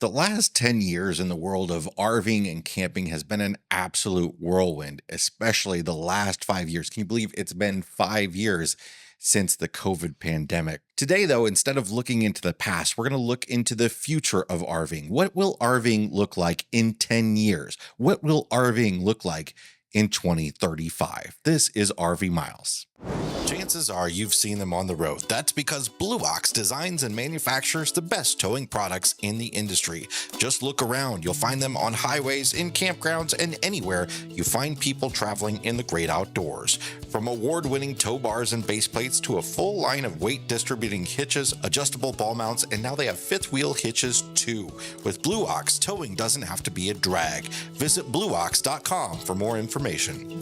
The last 10 years in the world of RVing and camping has been an absolute whirlwind, especially the last 5 years. Can you believe it's been 5 years since the COVID pandemic? Today, though, instead of looking into the past, we're going to look into the future of RVing. What will RVing look like in 10 years? What will RVing look like in 2035? This is RV Miles. Chances are you've seen them on the road. That's because Blue Ox designs and manufactures the best towing products in the industry. Just look around. You'll find them on highways, in campgrounds, and anywhere you find people traveling in the great outdoors. From award-winning tow bars and base plates to a full line of weight-distributing hitches, adjustable ball mounts, and now they have fifth-wheel hitches too. With Blue Ox, towing doesn't have to be a drag. Visit blueox.com for more information.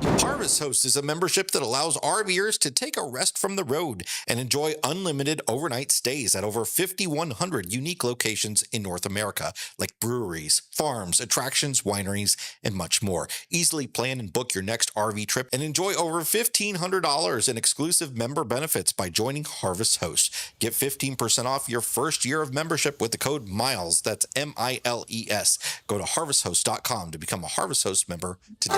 Harvest Host is a membership that allows RVers to take a rest from the road and enjoy unlimited overnight stays at over 5,100 unique locations in North America, like breweries, farms, attractions, wineries, and much more. Easily plan and book your next RV trip and enjoy over $1,500 in exclusive member benefits by joining Harvest Host. Get 15% off your first year of membership with the code MILES. That's MILES. Go to harvesthost.com to become a Harvest Host member today.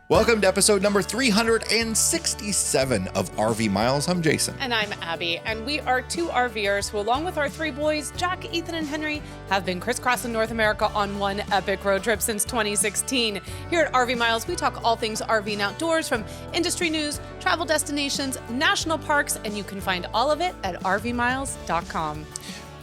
Welcome to episode number 367 of RV Miles. I'm Jason. And I'm Abby. And we are two RVers who, along with our three boys, Jack, Ethan, and Henry, have been crisscrossing North America on one epic road trip since 2016. Here at RV Miles, we talk all things RV and outdoors, from industry news, travel destinations, national parks, and you can find all of it at rvmiles.com.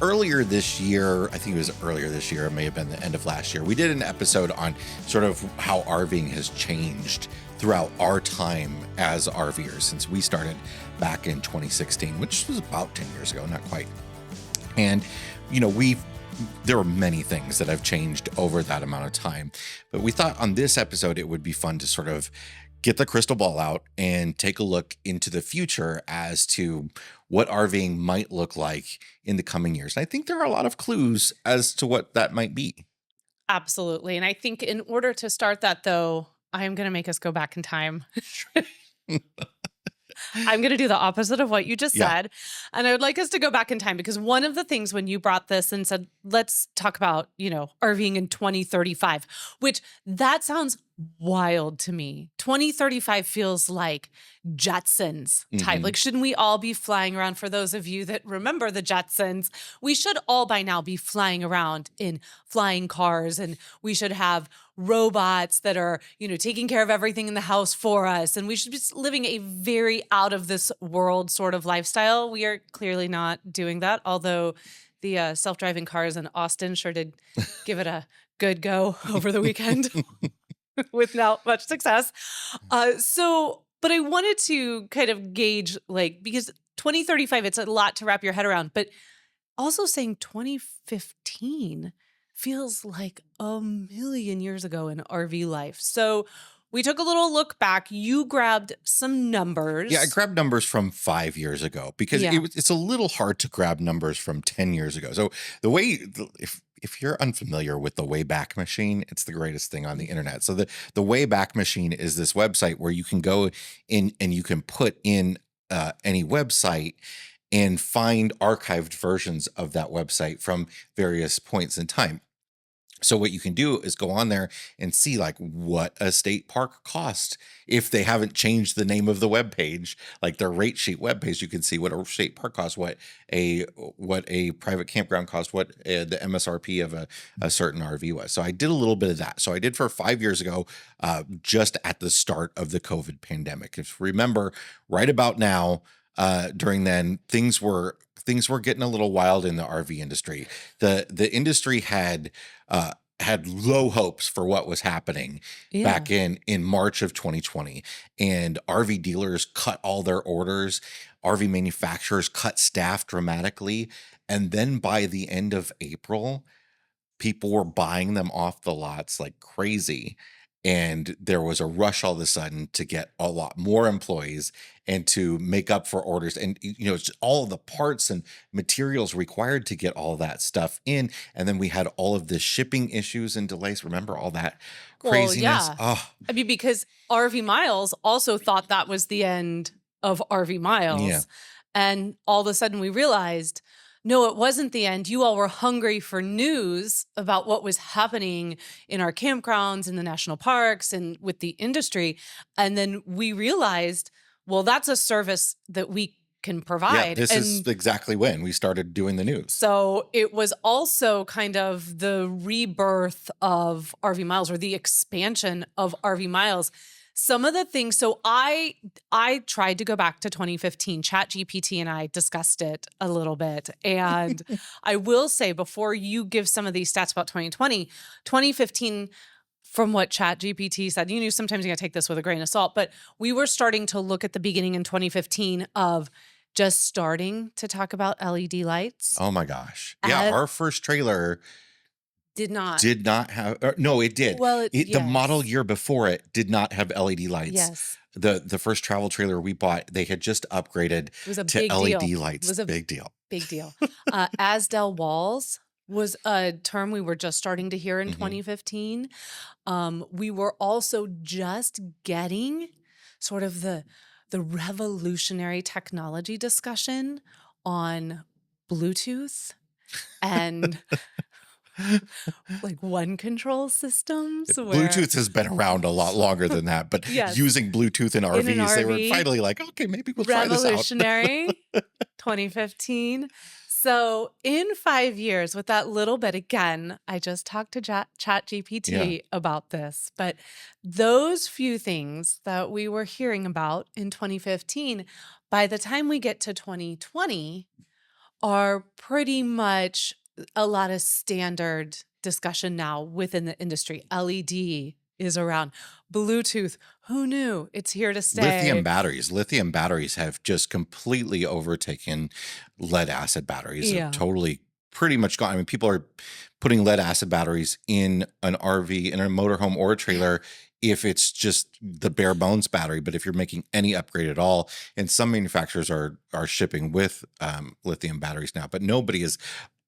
Earlier this year, I think it was earlier this year, it may have been the end of last year, we did an episode on sort of how RVing has changed throughout our time as RVers since we started back in 2016, which was about 10 years ago, not quite. And, you know, there were many things that have changed over that amount of time, but we thought on this episode it would be fun to sort of get the crystal ball out and take a look into the future as to what RVing might look like in the coming years. And I think there are a lot of clues as to what that might be. Absolutely. And I think in order to start that, though, I am going to make us go back in time. I'm going to do the opposite of what you just said. And I would like us to go back in time, because one of the things when you brought this and said, let's talk about, RVing in 2035, which that sounds wild to me. 2035 feels like Jetsons type. Like, shouldn't we all be flying around? For those of you that remember the Jetsons, we should all by now be flying around in flying cars, and we should have robots that are, taking care of everything in the house for us. And we should be living a very out of this world sort of lifestyle. We are clearly not doing that, although the self-driving cars in Austin sure did give it a good go over the weekend. With not much success. But I wanted to kind of gauge, because 2035, it's a lot to wrap your head around, but also saying 2015 feels like a million years ago in RV life. So we took a little look back. You grabbed some numbers. Yeah, I grabbed numbers from 5 years ago because it's a little hard to grab numbers from 10 years ago. So if you're unfamiliar with the Wayback Machine, it's the greatest thing on the internet. So the Wayback Machine is this website where you can go in and you can put in any website and find archived versions of that website from various points in time. So what you can do is go on there and see what a state park cost. If they haven't changed the name of the web page, like their rate sheet web page, you can see what a state park costs, what a private campground cost, what the MSRP of a certain RV was. So I did a little bit of that. So I did for 5 years ago, just at the start of the COVID pandemic. If you remember, right about now, during then, things were getting a little wild in the RV industry. The industry had low hopes for what was happening back in March of 2020, and RV dealers cut all their orders. RV manufacturers cut staff dramatically, and then by the end of April, people were buying them off the lots like crazy. And there was a rush all of a sudden to get a lot more employees and to make up for orders. And, it's all the parts and materials required to get all that stuff in. And then we had all of the shipping issues and delays. Remember all that Well, craziness? yeah. Oh, I mean, because RV Miles also thought that was the end of RV Miles. Yeah. And all of a sudden we realized, no, it wasn't the end. You all were hungry for news about what was happening in our campgrounds, in the national parks, and with the industry. And then we realized, well, that's a service that we can provide. yeah, this is exactly when we started doing the news. So it was also kind of the rebirth of RV Miles, or the expansion of RV Miles. Some of the things, so I tried to go back to 2015. ChatGPT and I discussed it a little bit. And I will say, before you give some of these stats about 2020, 2015, from what ChatGPT said, you knew sometimes you got to take this with a grain of salt, but we were starting to look at the beginning in 2015 of just starting to talk about LED lights. Oh my gosh. Yeah, our first trailer Did not have, no, it did. Well, the yes. model year before it did not have LED lights. Yes. The first travel trailer we bought, they had just upgraded It was a to big LED deal. lights. It was a big deal. Big deal. Asdel walls was a term we were just starting to hear in 2015. We were also just getting sort of the revolutionary technology discussion on Bluetooth and like one control systems. Where, Bluetooth has been around a lot longer than that, but Yes. using Bluetooth in RVs, they were RV, finally like, okay, maybe we'll try this out. revolutionary 2015. So in 5 years, with that little bit, again, I just talked to ChatGPT about this, but those few things that we were hearing about in 2015, by the time we get to 2020, are pretty much a lot of standard discussion now within the industry. LED is around. Bluetooth, who knew? It's here to stay. Lithium batteries have just completely overtaken lead acid batteries. Yeah. They're totally pretty much gone. I mean, people are putting lead acid batteries in an RV, in a motorhome or a trailer, if it's just the bare bones battery. But if you're making any upgrade at all, and some manufacturers are shipping with lithium batteries now, but nobody is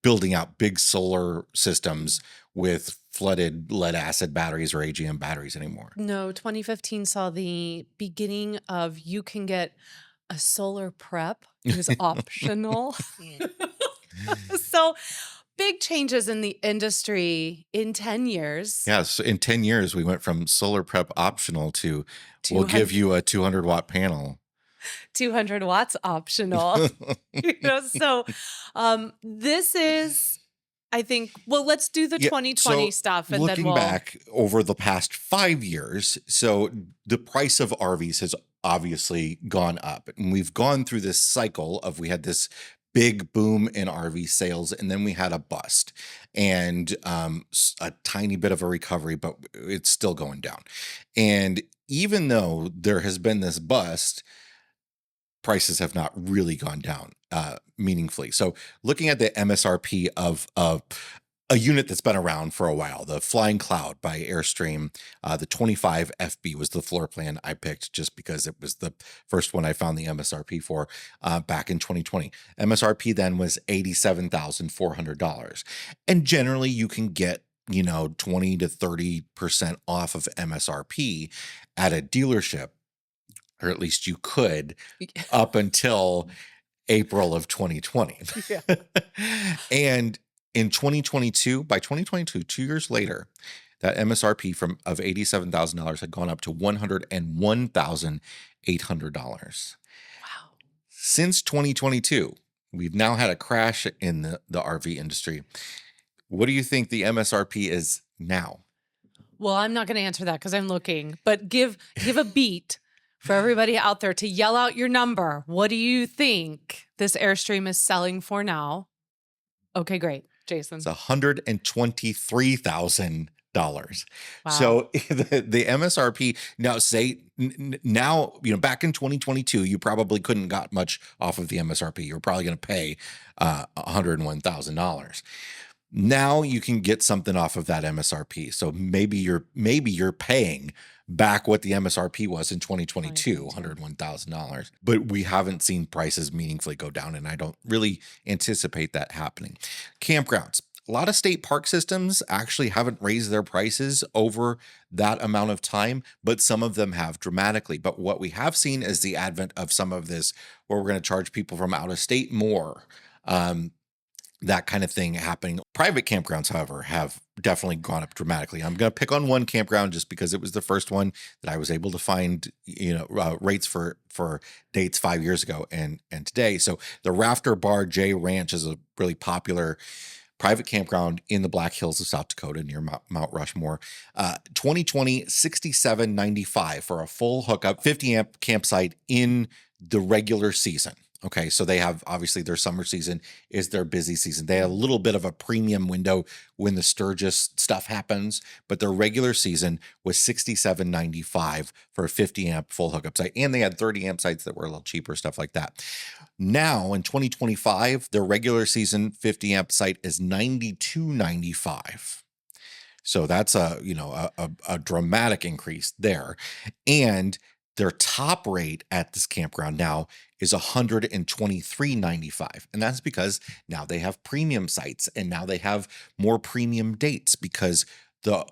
building out big solar systems with flooded lead acid batteries or AGM batteries anymore. No, 2015 saw the beginning of, you can get a solar prep. It was optional. So big changes in the industry in 10 years. Yes, in 10 years, we went from solar prep optional to we'll give you a 200-watt panel. 200 watts optional. So this is, I think, well, let's do the 2020 stuff. And looking then we'll back over the past 5 years, so the price of RVs has obviously gone up. And we've gone through this cycle of, we had this big boom in RV sales, and then we had a bust and a tiny bit of a recovery, but it's still going down. And even though there has been this bust, prices have not really gone down meaningfully. So looking at the MSRP of a unit that's been around for a while, the Flying Cloud by Airstream, the 25 FB was the floor plan I picked just because it was the first one I found the MSRP for back in 2020. MSRP then was $87,400. And generally you can get 20 to 30% off of MSRP at a dealership, or at least you could, up until April of 2020. Yeah. And in 2022, by 2022, 2 years later, that MSRP of $87,000 had gone up to $101,800. Wow. Since 2022, we've now had a crash in the RV industry. What do you think the MSRP is now? Well, I'm not going to answer that because I'm looking, but give a beat for everybody out there to yell out your number. What do you think this Airstream is selling for now? Okay, great. Jason. It's $123,000. Wow. So the MSRP now, back in 2022, you probably couldn't got much off of the MSRP. You're probably going to pay $101,000. Now you can get something off of that MSRP. So maybe you're paying back what the MSRP was in 2022, 2022. $101,000. But we haven't seen prices meaningfully go down, and I don't really anticipate that happening. Campgrounds. A lot of state park systems actually haven't raised their prices over that amount of time, but some of them have dramatically. But what we have seen is the advent of some of this where we're going to charge people from out of state more. That kind of thing happening. Private campgrounds, however, have definitely gone up dramatically. I'm going to pick on one campground just because it was the first one that I was able to find, rates for dates 5 years ago and today. So the Rafter Bar J Ranch is a really popular private campground in the Black Hills of South Dakota near Mount Rushmore. 2020, $67.95 for a full hookup, 50 amp campsite in the regular season. Okay, so they have, obviously, their summer season is their busy season. They have a little bit of a premium window when the Sturgis stuff happens, but their regular season was $67.95 for a 50 amp full hookup site. And they had 30 amp sites that were a little cheaper, stuff like that. Now in 2025, their regular season 50 amp site is $92.95. So that's a dramatic increase there. And their top rate at this campground now is $123.95. And that's because now they have premium sites and now they have more premium dates because the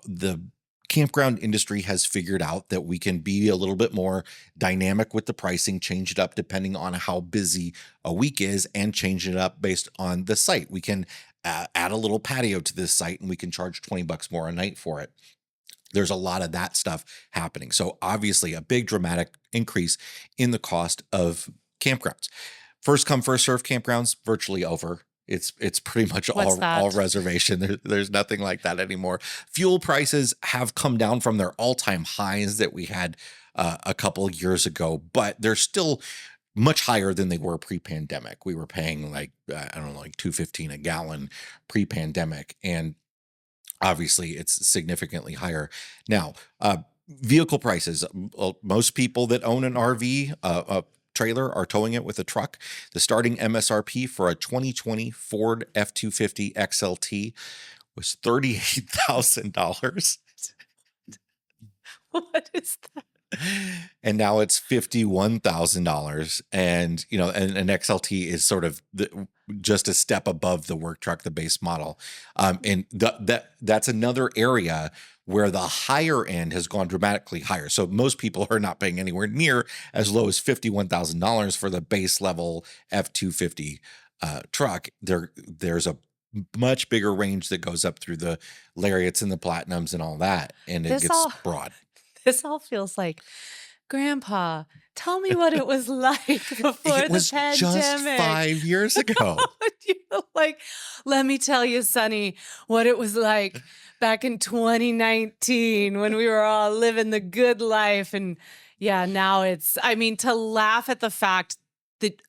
campground industry has figured out that we can be a little bit more dynamic with the pricing, change it up depending on how busy a week is, and change it up based on the site. We can add a little patio to this site and we can charge $20 more a night for it. There's a lot of that stuff happening. So obviously a big dramatic increase in the cost of campgrounds. First come, first serve campgrounds, virtually over. It's pretty much all reservation. There's nothing like that anymore. Fuel prices have come down from their all-time highs that we had a couple of years ago, but they're still much higher than they were pre-pandemic. We were paying like $2.15 a gallon pre-pandemic, and obviously it's significantly higher now. Vehicle prices. Most people that own an RV, trailer, are towing it with a truck. The starting MSRP for a 2020 Ford F-250 XLT was $38,000. What is that? And now it's $51,000. And, an XLT is sort of just a step above the work truck, the base model. And that's another area where the higher end has gone dramatically higher. So most people are not paying anywhere near as low as $51,000 for the base level F-250 truck. There's a much bigger range that goes up through the Lariats and the Platinums and all that, and it gets broad. This all feels like, Grandpa, tell me what it was like before it was the pandemic. Just 5 years ago. You're like, let me tell you, Sonny, what it was like back in 2019 when we were all living the good life. And yeah, now to laugh at the fact that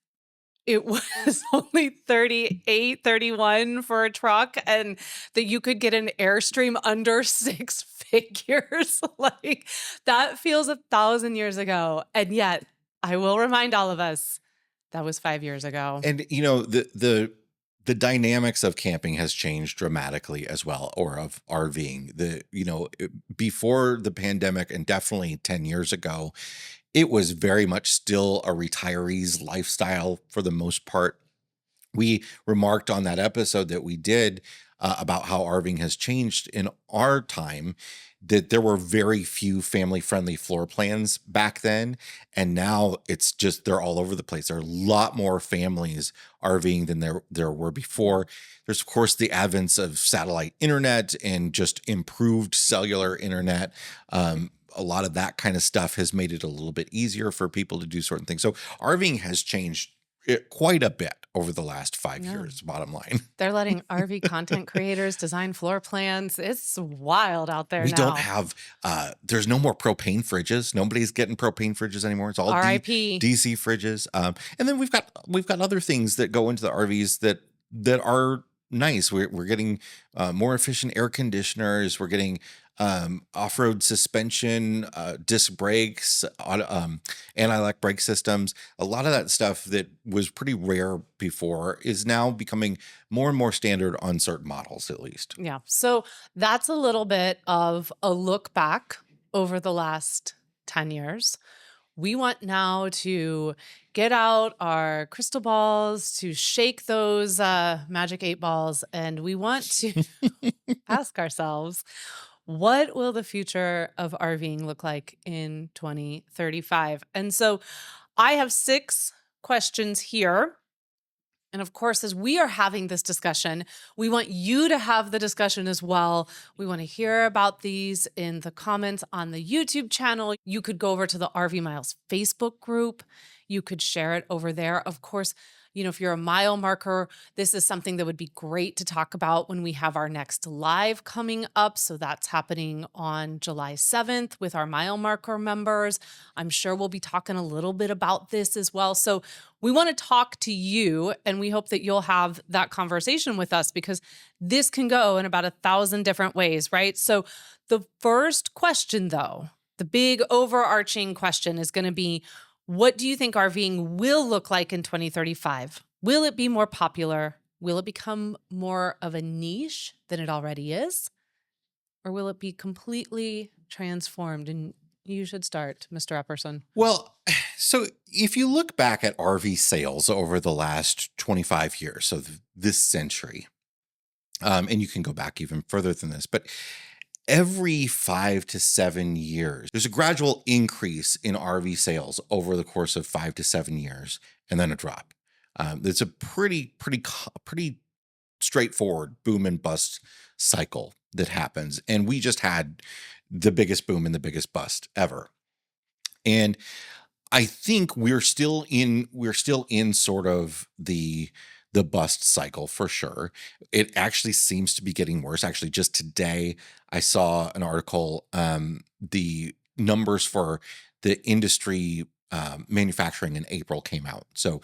it was only 38, 31 for a truck, and that you could get an Airstream under 6 figures. Like, that feels 1,000 years ago. And yet I will remind all of us that was 5 years ago. And the dynamics of camping has changed dramatically as well, or of RVing. Before the pandemic, and definitely 10 years ago, it was very much still a retiree's lifestyle for the most part. We remarked on that episode that we did about how RVing has changed in our time, that there were very few family-friendly floor plans back then, and now it's just, they're all over the place. There are a lot more families RVing than there were before. There's, of course, the advent of satellite internet and just improved cellular internet. A lot of that kind of stuff has made it a little bit easier for people to do certain things. So RVing has changed quite a bit over the last 5 years, bottom line. They're letting RV content creators design floor plans. It's wild out there now. We don't have, there's no more propane fridges. Nobody's getting propane fridges anymore. It's all RIP. DC fridges. And then we've got other things that go into the RVs that are nice. We're getting more efficient air conditioners. We're getting off-road suspension, disc brakes, anti-lock brake systems. A lot of that stuff that was pretty rare before is now becoming more and more standard on certain models, at least. Yeah. So that's a little bit of a look back over the last 10 years. We want now to get out our crystal balls, to shake those magic 8 balls, and we want to ask ourselves, what will the future of RVing look like in 2035? And so I have 6 questions here. And of course, as we are having this discussion, we want you to have the discussion as well. We want to hear about these in the comments on the YouTube channel. You could go over to the RV Miles Facebook group. You could share it over there. Of course, if you're a mile marker, this is something that would be great to talk about when we have our next live coming up. So that's happening on July 7th with our mile marker members. I'm sure we'll be talking a little bit about this as well. So we want to talk to you, and we hope that you'll have that conversation with us, because this can go in about 1,000 different ways, right? So the first question, though, the big overarching question is going to be, what do you think RVing will look like in 2035? Will it be more popular? Will it become more of a niche than it already is? Or will it be completely transformed? And you should start, Mr. Epperson. Well, so if you look back at RV sales over the last 25 years, so this century, and you can go back even further than this, but every 5 to 7 years, there's a gradual increase in RV sales over the course of 5 to 7 years, and then a drop. It's a pretty straightforward boom and bust cycle that happens, and we just had the biggest boom and the biggest bust ever. And I think we're still in sort of the bust cycle for sure. It actually seems to be getting worse. Actually, just today I saw an article. The numbers for the industry manufacturing in April came out. So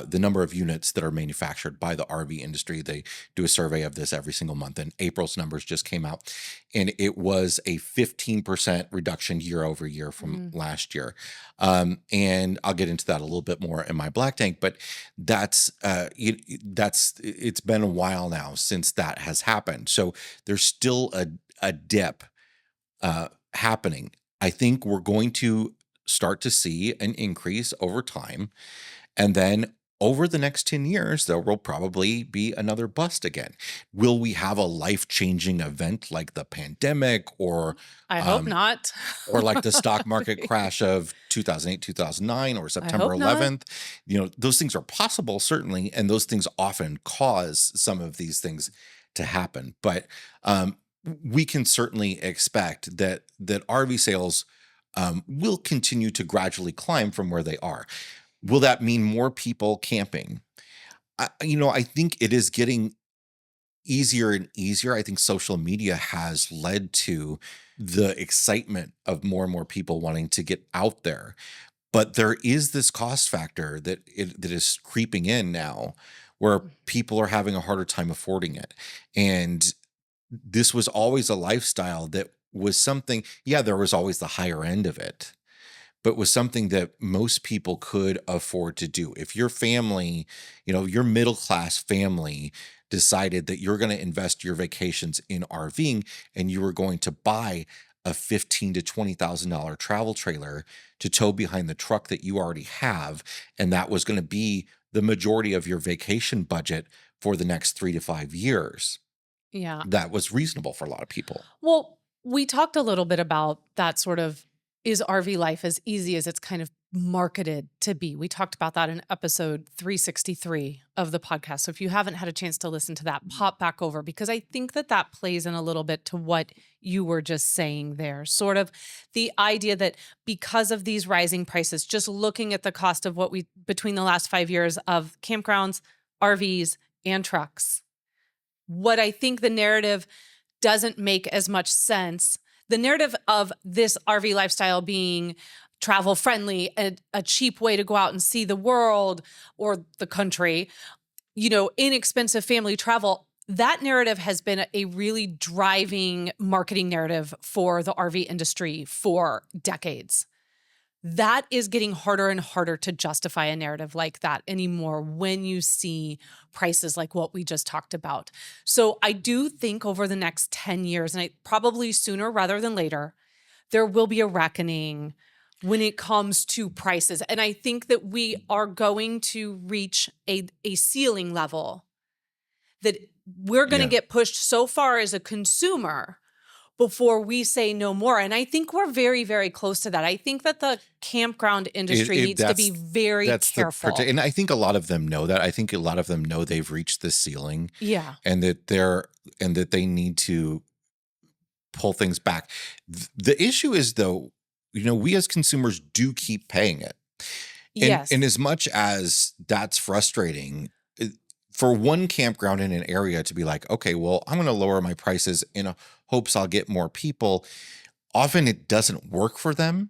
the number of units that are manufactured by the RV industry, they do a survey of this every single month, and April's numbers just came out, and it was a 15% reduction year over year from last year. And I'll get into that a little bit more in my Black Tank, but it's been a while now since that has happened. So there's still a dip happening. I think we're going to start to see an increase over time. And then over the next 10 years, there will probably be another bust again. Will we have a life-changing event like the pandemic, or I hope not. or like the stock market crash of 2008, 2009, or September hope not. 11th? Those things are possible, certainly, and those things often cause some of these things to happen. But we can certainly expect that RV sales will continue to gradually climb from where they are. Will that mean more people camping? I think it is getting easier and easier. I think social media has led to the excitement of more and more people wanting to get out there. But there is this cost factor that is creeping in now, where people are having a harder time affording it. And this was always a lifestyle that was something, there was always the higher end of it, but was something that most people could afford to do. If your family, your middle-class family decided that you're going to invest your vacations in RVing, and you were going to buy a $15,000 to $20,000 travel trailer to tow behind the truck that you already have, and that was going to be the majority of your vacation budget for the next 3 to 5 years. Yeah. That was reasonable for a lot of people. Well, we talked a little bit about that sort of, is RV life as easy as it's kind of marketed to be? We talked about that in episode 363 of the podcast. So if you haven't had a chance to listen to that, pop back over, because I think that plays in a little bit to what you were just saying there. Sort of the idea that because of these rising prices, just looking at the cost of what between the last 5 years of campgrounds, RVs, and trucks, what I think the narrative doesn't make as much sense. The narrative of this RV lifestyle being travel friendly, a cheap way to go out and see the world or the country, inexpensive family travel, that narrative has been a really driving marketing narrative for the RV industry for decades. That is getting harder and harder to justify a narrative like that anymore when you see prices like what we just talked about. So I do think over the next 10 years, and probably sooner rather than later, there will be a reckoning when it comes to prices. And I think that we are going to reach a ceiling level that we're going to Yeah. get pushed so far as a consumer before we say no more. And I think we're very, very close to that. I think that the campground industry needs to be very careful. And I think a lot of them know that. I think a lot of them know they've reached the ceiling Yeah. and that they need to pull things back. The issue is though, we as consumers do keep paying it. Yes. And as much as that's frustrating, for one campground in an area to be like, okay, well, I'm going to lower my prices in hopes I'll get more people. Often it doesn't work for them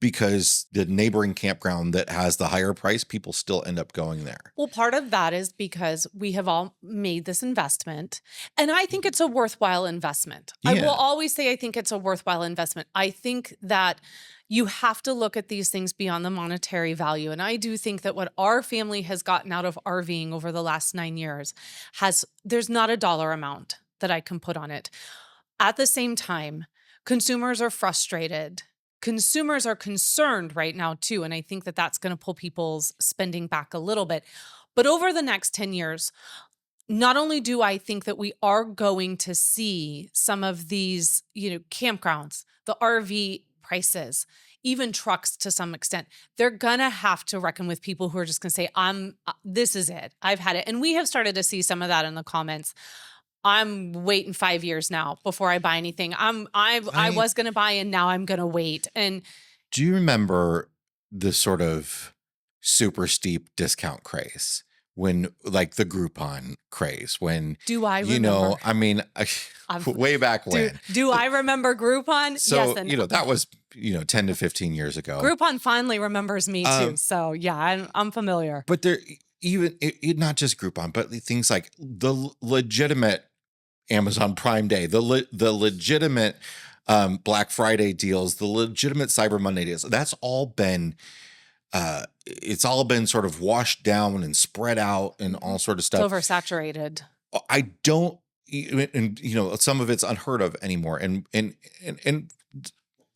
because the neighboring campground that has the higher price, people still end up going there. Well, part of that is because we have all made this investment, and I think it's a worthwhile investment. I will always say I think it's a worthwhile investment. I think that you have to look at these things beyond the monetary value. And I do think that what our family has gotten out of RVing over the last 9 years there's not a dollar amount that I can put on it. At the same time, consumers are frustrated. Consumers are concerned right now too. And I think that that's going to pull people's spending back a little bit. But over the next 10 years, not only do I think that we are going to see some of these, campgrounds, the RV prices, even trucks to some extent, they're gonna have to reckon with people who are just gonna say, this is it. I've had it. And we have started to see some of that in the comments. I'm waiting 5 years now before I buy anything. I was gonna buy and now I'm gonna wait. And do you remember the sort of super steep discount craze? When like the Groupon craze, when do I remember? Way back when. Do I remember Groupon? So, yes, and that was 10 to 15 years ago. Groupon finally remembers me too. So yeah, I'm familiar. But there, even not just Groupon, but things like the legitimate Amazon Prime Day, the legitimate Black Friday deals, the legitimate Cyber Monday deals. That's all been. It's all been sort of washed down and spread out and all sort of stuff. It's oversaturated. I don't, and some of it's unheard of anymore. And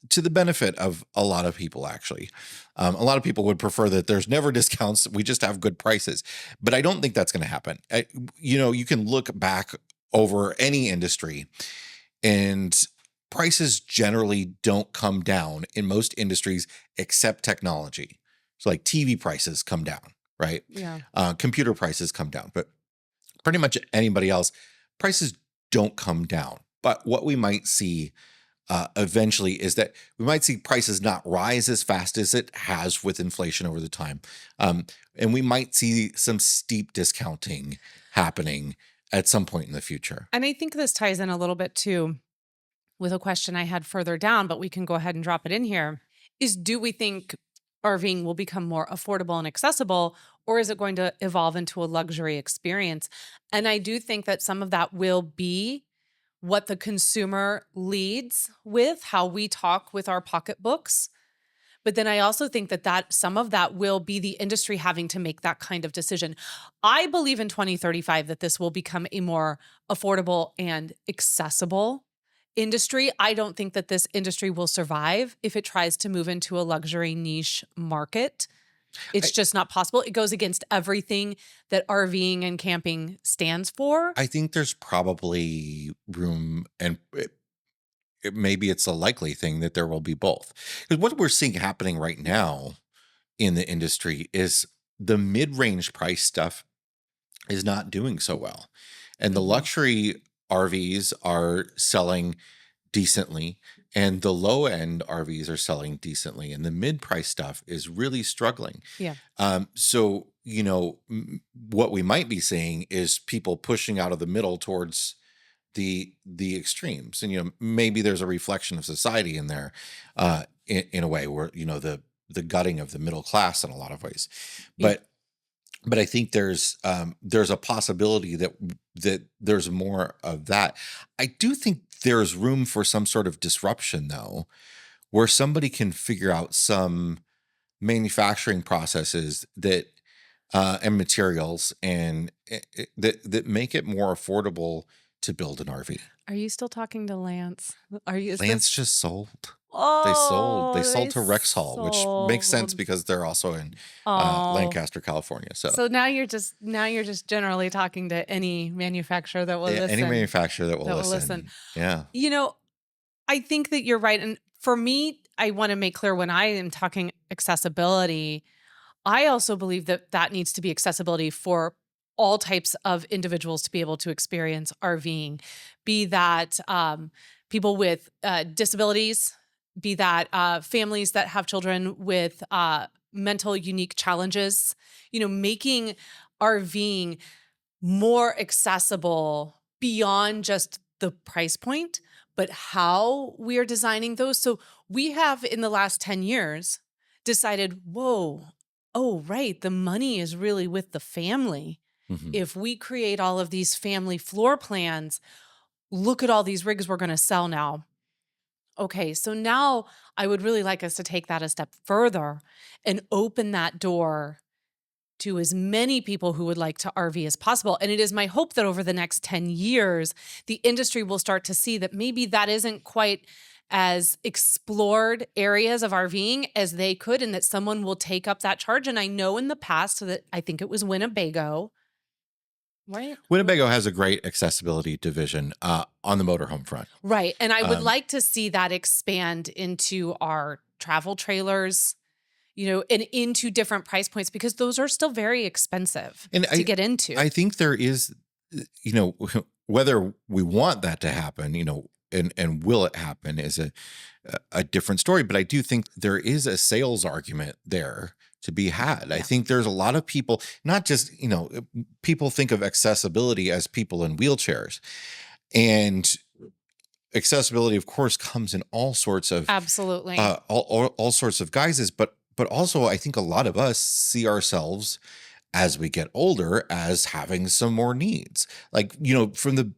to the benefit of a lot of people, actually, a lot of people would prefer that there's never discounts. We just have good prices, but I don't think that's going to happen. You can look back over any industry and prices generally don't come down in most industries except technology. So like TV prices come down, right? Yeah. Computer prices come down, but pretty much anybody else, prices don't come down. But what we might see eventually is that we might see prices not rise as fast as it has with inflation over the time. And we might see some steep discounting happening at some point in the future. And I think this ties in a little bit too with a question I had further down, but we can go ahead and drop it in here, is do we think RVing will become more affordable and accessible, or is it going to evolve into a luxury experience? And I do think that some of that will be what the consumer leads with, how we talk with our pocketbooks. But then I also think that some of that will be the industry having to make that kind of decision. I believe in 2035 that this will become a more affordable and accessible industry. I don't think that this industry will survive if it tries to move into a luxury niche market. It's just not possible. It goes against everything that RVing and camping stands for. I think there's probably room, and maybe it's a likely thing that there will be both. Because what we're seeing happening right now in the industry is the mid-range price stuff is not doing so well. And the luxury RVs are selling decently, and the low-end RVs are selling decently, and the mid-price stuff is really struggling. Yeah. So, what we might be seeing is people pushing out of the middle towards the extremes. And, maybe there's a reflection of society in there in a way where, the gutting of the middle class in a lot of ways. But but I think there's a possibility that there's more of that. I do think there's room for some sort of disruption though, where somebody can figure out some manufacturing processes that and materials and that make it more affordable to build an RV. Are you still talking to Lance? Are you? Is Lance this? just sold. They Oh, sold they to Rexall, which makes sense sold. because they're also in Oh, Lancaster, California. So so now you're just generally talking to any manufacturer that will any listen. manufacturer that will That will listen. listen, yeah. You know, I think that you're right. And for me, I want to make clear when I am talking accessibility, I also believe that that needs to be accessibility for all types of individuals to be able to experience RVing, be that people with disabilities, be that families that have children with mental unique challenges, making RVing more accessible beyond just the price point, but how we are designing those. So we have in the last 10 years decided, whoa, oh, right, the money is really with the family. Mhm. If we create all of these family floor plans, look at all these rigs we're going to sell now. Okay, so now I would really like us to take that a step further and open that door to as many people who would like to RV as possible. And it is my hope that over the next 10 years, the industry will start to see that maybe that isn't quite as explored areas of RVing as they could, and that someone will take up that charge. And I know in the past that I think it was Winnebago, right? Winnebago has a great accessibility division on the motorhome front. Right. And I would Um, like to see that expand into our travel trailers, and into different price points because those are still very expensive and to get into. I think there is, whether we want that to happen, and will it happen is a different story. But I do think there is a sales argument there to be had. I Yeah. think there's a lot of people, not just, people think of accessibility as people in wheelchairs. And accessibility, of course, comes in all sorts of Absolutely. all sorts of guises, but also I think a lot of us see ourselves as we get older as having some more needs. Like, from the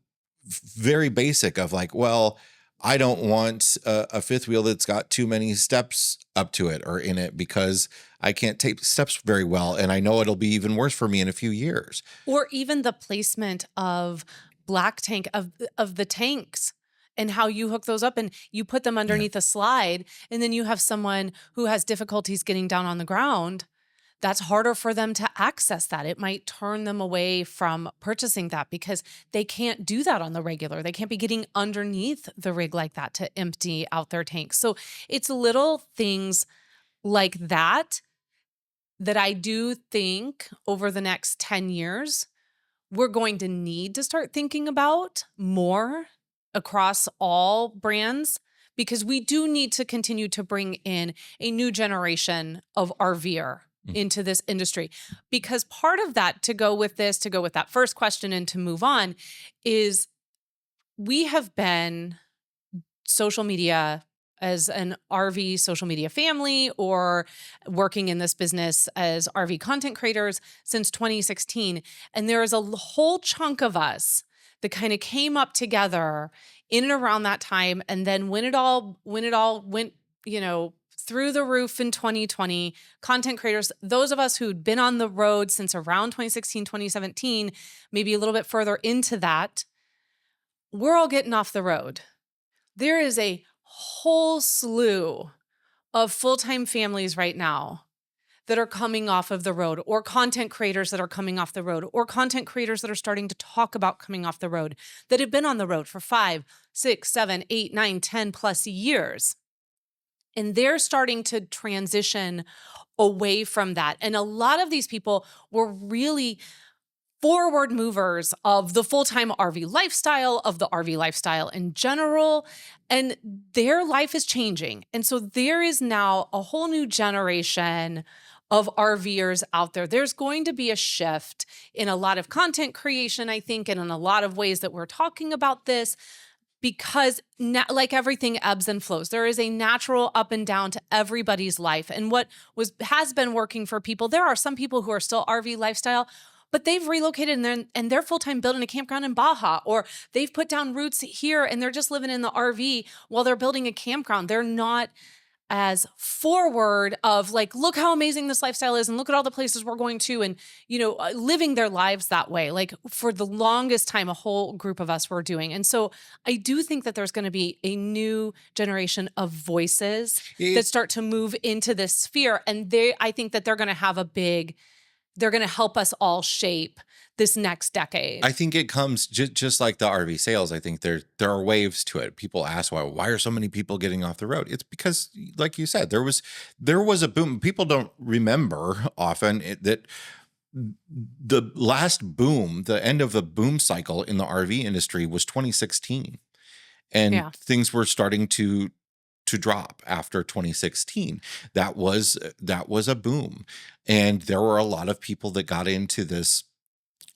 very basic of like, well, I don't want a fifth wheel that's got too many steps up to it or in it because I can't take steps very well. And I know it'll be even worse for me in a few years. Or even the placement of black tank of the tanks and how you hook those up and you put them Yeah. underneath a slide, and then you have someone who has difficulties getting down on the ground. That's harder for them to access that. It might turn them away from purchasing that because they can't do that on the regular. They can't be getting underneath the rig like that to empty out their tanks. So it's little things like that that I do think over the next 10 years, we're going to need to start thinking about more across all brands because we do need to continue to bring in a new generation of RVer Mm. into this industry. Because part of that, to go with that first question and to move on, is we have been social media as an RV social media family or working in this business as RV content creators since 2016. And there is a whole chunk of us that kind of came up together in and around that time. And then when it all went, through the roof in 2020, content creators, those of us who'd been on the road since around 2016, 2017, maybe a little bit further into that, we're all getting off the road. There is a whole slew of full-time families right now that are coming off of the road, or content creators that are coming off the road, or content creators that are starting to talk about coming off the road that have been on the road for 5, 6, 7, 8, 9, 10 plus years. And they're starting to transition away from that. And a lot of these people were really forward movers of the full-time RV lifestyle, of the RV lifestyle in general, and their life is changing. And so there is now a whole new generation of RVers out there. There's going to be a shift in a lot of content creation, I think, and in a lot of ways that we're talking about this. because like everything ebbs and flows. There is a natural up and down to everybody's life. And what has been working for people, there are some people who are still RV lifestyle, but they've relocated and they're full-time building a campground in Baja, or they've put down roots here and they're just living in the RV while they're building a campground. They're not as forward of like, look how amazing this lifestyle is and look at all the places we're going to, and, living their lives that way. Like for the longest time, a whole group of us were doing. And so I do think that there's going to be a new generation of voices that start to move into this sphere. And I think that they're going to have they're going to help us all shape this next decade. I think it comes just like the RV sales. I think there are waves to it. People ask why are so many people getting off the road? It's because, like you said, there was a boom. People don't remember often that the last boom, the end of the boom cycle in the RV industry was 2016, and things were starting to drop after 2016. That was a boom, and there were a lot of people that got into this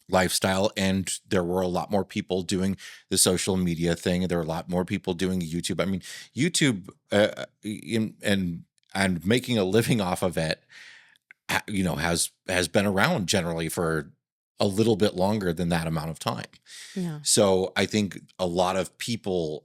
lifestyle, and there were a lot more people doing the social media thing. There were a lot more people doing YouTube. I mean, YouTube and making a living off of it, has been around generally for a little bit longer than that amount of time. Yeah. So I think a lot of people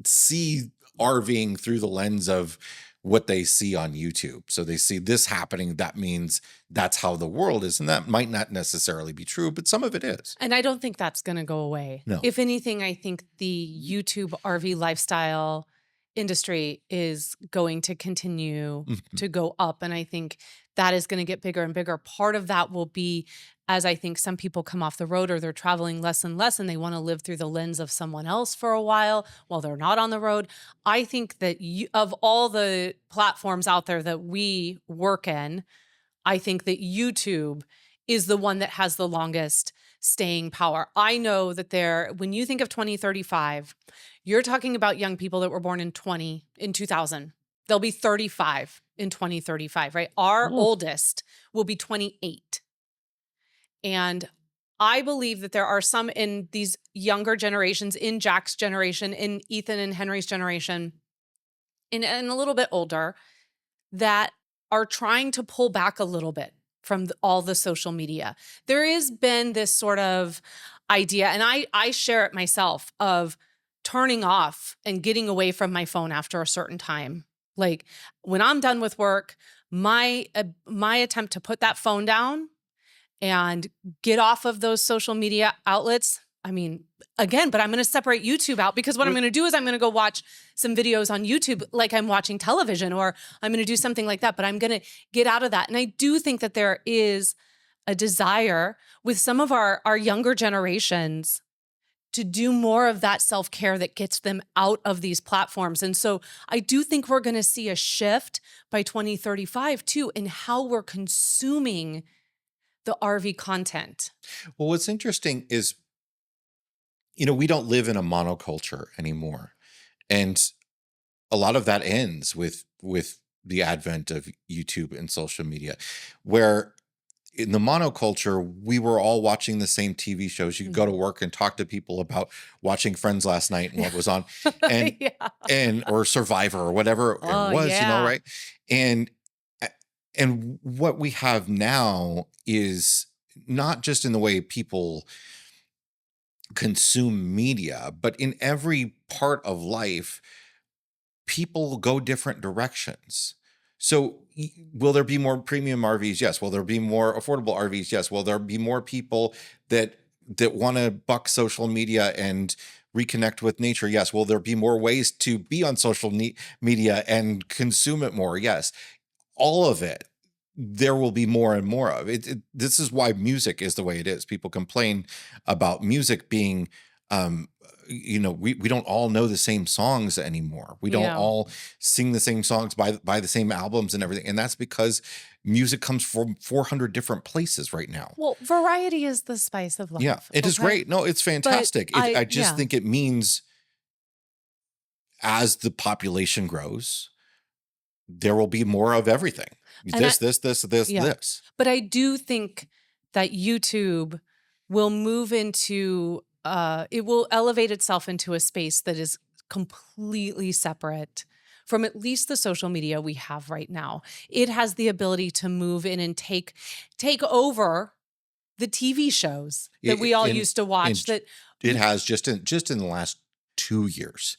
see RVing through the lens of what they see on YouTube. So they see this happening. That means that's how the world is. And that might not necessarily be true, but some of it is. And I don't think that's going to go away. No. If anything, I think the YouTube RV lifestyle industry is going to continue to go up. And I think that is going to get bigger and bigger. Part of that will be, as I think some people come off the road or they're traveling less and less and they want to live through the lens of someone else for a while they're not on the road. I think that of all the platforms out there that we work in, I think that YouTube is the one that has the longest staying power. I know that when you think of 2035, you're talking about young people that were born in 2000. They'll be 35 in 2035, right? Our oldest will be 28. And I believe that there are some in these younger generations, in Jack's generation, in Ethan and Henry's generation, and a little bit older, that are trying to pull back a little bit from all the social media. There has been this sort of idea, and I share it myself, of turning off and getting away from my phone after a certain time. Like when I'm done with work, my attempt to put that phone down and get off of those social media outlets. I mean, again, but I'm going to separate YouTube out, because what I'm going to do is I'm going to go watch some videos on YouTube like I'm watching television, or I'm going to do something like that, but I'm going to get out of that. And I do think that there is a desire with some of our younger generations to do more of that self-care that gets them out of these platforms. And so I do think we're going to see a shift by 2035 too in how we're consuming the RV content. Well, what's interesting is, we don't live in a monoculture anymore. And a lot of that ends with the advent of YouTube and social media, where in the monoculture, we were all watching the same TV shows. You could go to work and talk to people about watching Friends last night and what was on, and or Survivor or whatever it was, right? And what we have now is not just in the way people consume media, but in every part of life, people go different directions. So will there be more premium RVs? Yes. Will there be more affordable RVs? Yes. Will there be more people that want to buck social media and reconnect with nature? Yes. Will there be more ways to be on social media and consume it more? Yes. All of it, there will be more and more of it. This is why music is the way it is. People complain about music being, we don't all know the same songs anymore. We don't all sing the same songs by the same albums and everything. And that's because music comes from 400 different places right now. Well, variety is the spice of life. Yeah, it is great. No, it's fantastic. I just think it means as the population grows, there will be more of everything. This. But I do think that YouTube will move into it will elevate itself into a space that is completely separate from at least the social media we have right now. It has the ability to move in and take over the TV shows that we all used to watch. That it has just in the last 2 years,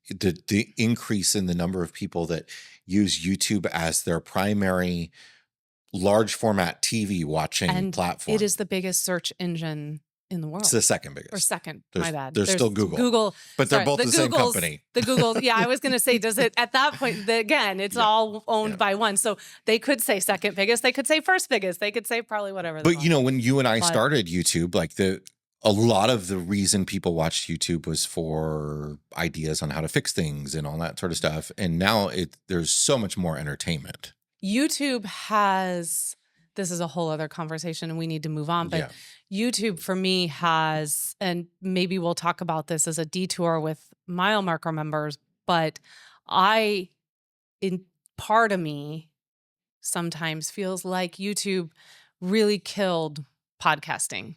the increase in the number of people that use YouTube as their primary large format TV watching platform. It is the biggest search engine in the world. It's the second biggest. Or second, my bad. There's still Google. But they're both the same company. The Google, yeah, I was going to say, does it, at that point, again, it's all owned by one. So they could say second biggest, they could say first biggest, they could say probably whatever. But you know, when you and I started YouTube, like a lot of the reason people watched YouTube was for ideas on how to fix things and all that sort of stuff. And now there's so much more entertainment. YouTube has, this is a whole other conversation and we need to move on, but YouTube for me has, and maybe we'll talk about this as a detour with mile marker members, but in part of me sometimes feels like YouTube really killed podcasting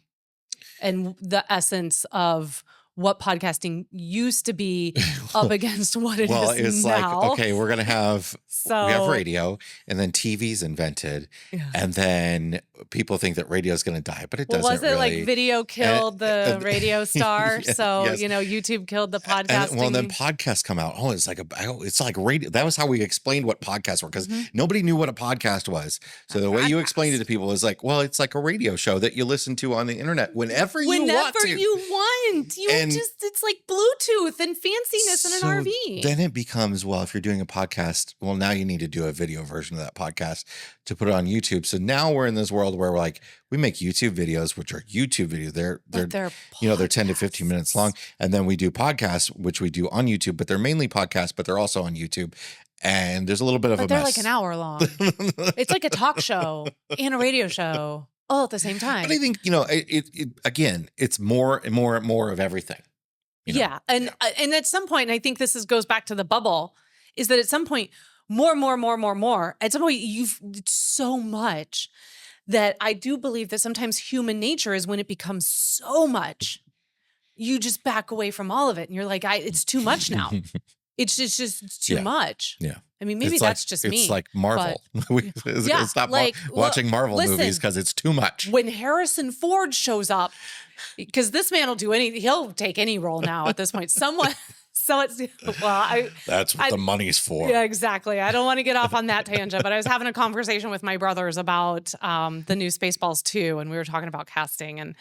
and the essence of what podcasting used to be up against what it is now. Well, it's like, okay, we're going to have, we have radio, and then TV's invented, and then people think that radio is going to die, but it doesn't really. Was it like video killed the radio star? So, you know, YouTube killed the podcasting. Well, then podcasts come out. Oh, it's like radio. That was how we explained what podcasts were, because nobody knew what a podcast was. So the way you explained it to people was like, well, it's like a radio show that you listen to on the internet whenever you want to. You want. It's like Bluetooth and fanciness in an RV. Then it becomes, well, if you're doing a podcast, well, now you need to do a video version of that podcast to put it on YouTube. So now we're in this world where we're like, we make YouTube videos, which are YouTube videos. They're you know, they're 10 to 15 minutes long. And then we do podcasts, which we do on YouTube, but they're mainly podcasts, but they're also on YouTube. And there's a little bit of a mess. They're like an hour long. It's like a talk show and a radio show all at the same time. But I think, you know, again, it's more and more and more of everything. You know? Yeah. And at some point, and I think this goes back to the bubble, is that at some point, more. At some point, it's so much that I do believe that sometimes human nature is when it becomes so much, you just back away from all of it. And you're like, it's too much now. It's just too much. Yeah. I mean, maybe that's just me. It's like Marvel. We stop watching Marvel movies because it's too much. When Harrison Ford shows up, because this man will do he'll take any role now at this point. That's what the money's for. Yeah, exactly. I don't want to get off on that tangent, but I was having a conversation with my brothers about the new Spaceballs 2, and we were talking about casting, and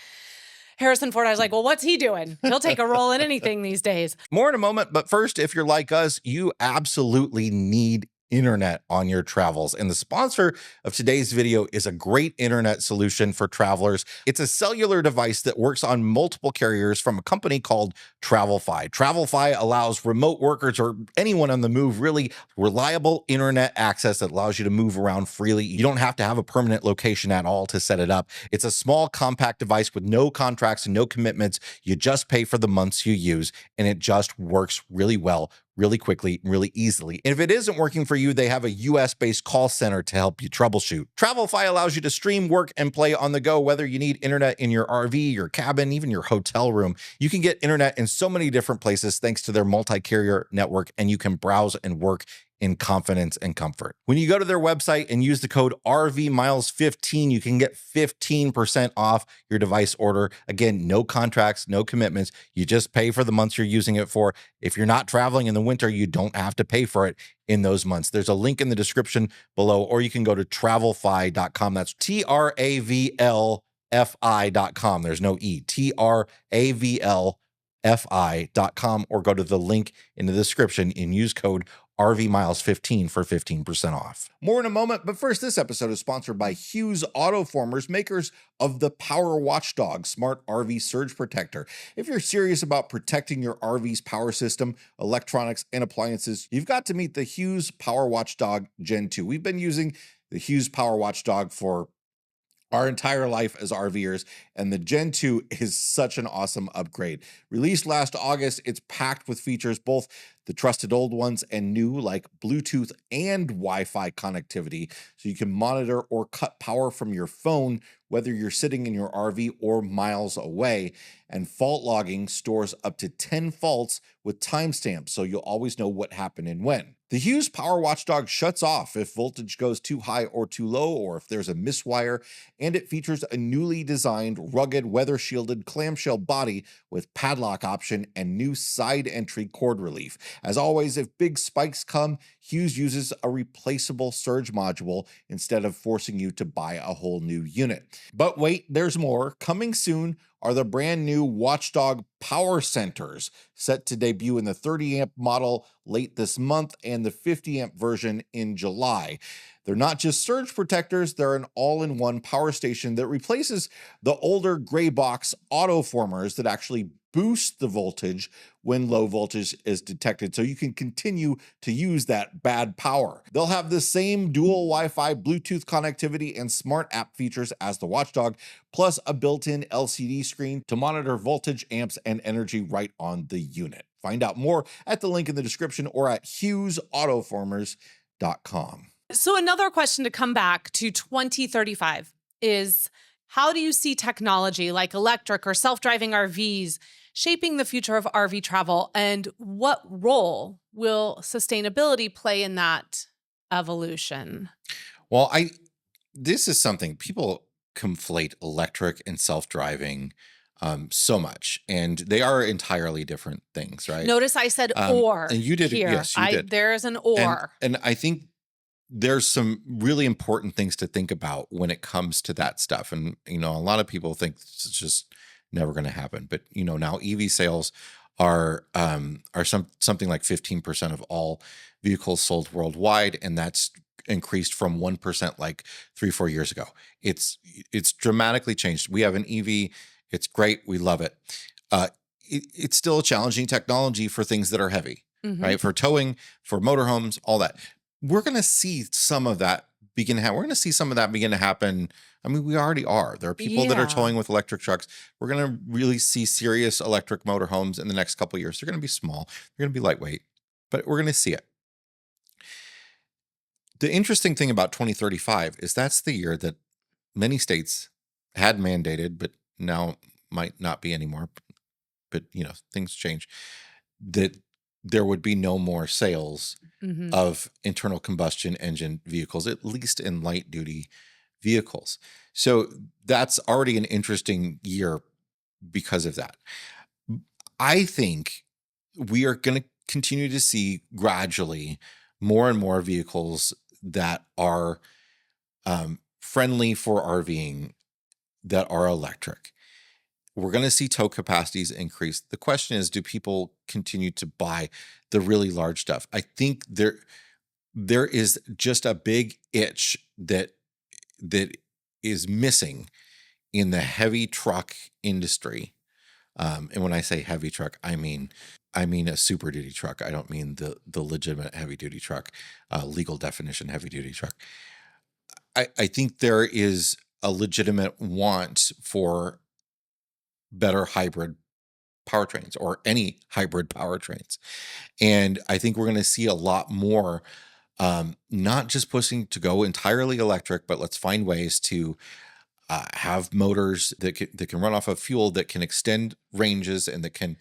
Harrison Ford, I was like, well, what's he doing? He'll take a role in anything these days. More in a moment, but first, if you're like us, you absolutely need internet on your travels. And the sponsor of today's video is a great internet solution for travelers. It's a cellular device that works on multiple carriers from a company called TravelFi. TravelFi allows remote workers or anyone on the move really reliable internet access that allows you to move around freely. You don't have to have a permanent location at all to set it up. It's a small, compact device with no contracts and no commitments. You just pay for the months you use, and it just works really well, really quickly, really easily. And if it isn't working for you, they have a US-based call center to help you troubleshoot. TravelFi allows you to stream, work, and play on the go, whether you need internet in your RV, your cabin, even your hotel room. You can get internet in so many different places thanks to their multi-carrier network, and you can browse and work in confidence and comfort. When you go to their website and use the code RVMiles15, you can get 15% off your device order. Again, no contracts, no commitments. You just pay for the months you're using it for. If you're not traveling in the winter, you don't have to pay for it in those months. There's a link in the description below, or you can go to travelfi.com. That's TRAVLFI.com. There's no E. TRAVLFI.com, or go to the link in the description and use code RVMiles15 for 15% off. More in a moment, but first, this episode is sponsored by Hughes Autoformers, makers of the Power Watchdog Smart RV Surge Protector. If you're serious about protecting your RV's power system, electronics, and appliances, you've got to meet the Hughes Power Watchdog Gen 2. We've been using the Hughes Power Watchdog for our entire life as RVers, and the Gen 2 is such an awesome upgrade. Released last August, it's packed with features both the trusted old ones, and new like Bluetooth and Wi-Fi connectivity, so you can monitor or cut power from your phone whether you're sitting in your RV or miles away. And fault logging stores up to 10 faults with timestamps, so you'll always know what happened and when. The Hughes Power Watchdog shuts off if voltage goes too high or too low, or if there's a miswire, and it features a newly designed, rugged, weather-shielded clamshell body with padlock option and new side entry cord relief. As always, if big spikes come, Hughes uses a replaceable surge module instead of forcing you to buy a whole new unit. But wait, there's more. Coming soon are the brand new Watchdog Power Centers, set to debut in the 30 amp model late this month and the 50 amp version in July. They're not just surge protectors, they're an all-in-one power station that replaces the older gray box autoformers that actually boost the voltage when low voltage is detected, so you can continue to use that bad power. They'll have the same dual Wi-Fi, Bluetooth connectivity, and smart app features as the Watchdog, plus a built-in LCD screen to monitor voltage, amps, and energy right on the unit. Find out more at the link in the description or at hughesautoformers.com. So another question to come back to 2035 is, how do you see technology like electric or self-driving RVs shaping the future of RV travel, and what role will sustainability play in that evolution? Well, this is something people conflate electric and self-driving so much, and they are entirely different things, right? Notice I said or And you did, here. yes, you did. There is an or. And I think there's some really important things to think about when it comes to that stuff. And, a lot of people think it's just never going to happen. But, now EV sales are something like 15% of all vehicles sold worldwide. And that's increased from 1% like 3-4 years ago. It's dramatically changed. We have an EV. It's great. We love it. It's still a challenging technology for things that are heavy, right? For towing, for motorhomes, all that. We're going to see some of that begin to happen. We're going to see some of that begin to happen. I mean, we already are. There are people that are towing with electric trucks. We're going to really see serious electric motorhomes in the next couple of years. They're going to be small. They're going to be lightweight, but we're going to see it. The interesting thing about 2035 is that's the year that many states had mandated, but now might not be anymore. But, things change. That there would be no more sales of internal combustion engine vehicles, at least in light duty vehicles. So that's already an interesting year because of that. I think we are going to continue to see gradually more and more vehicles that are friendly for RVing that are electric. We're going to see tow capacities increase. The question is, do people continue to buy the really large stuff? I think there is just a big itch that is missing in the heavy truck industry. And when I say heavy truck, I mean a super duty truck. I don't mean the legitimate heavy duty truck, legal definition heavy duty truck. I think there is a legitimate want for better hybrid powertrains, or any hybrid powertrains. And I think we're going to see a lot more, not just pushing to go entirely electric, but let's find ways to have motors that can run off of fuel, that can extend ranges, and that can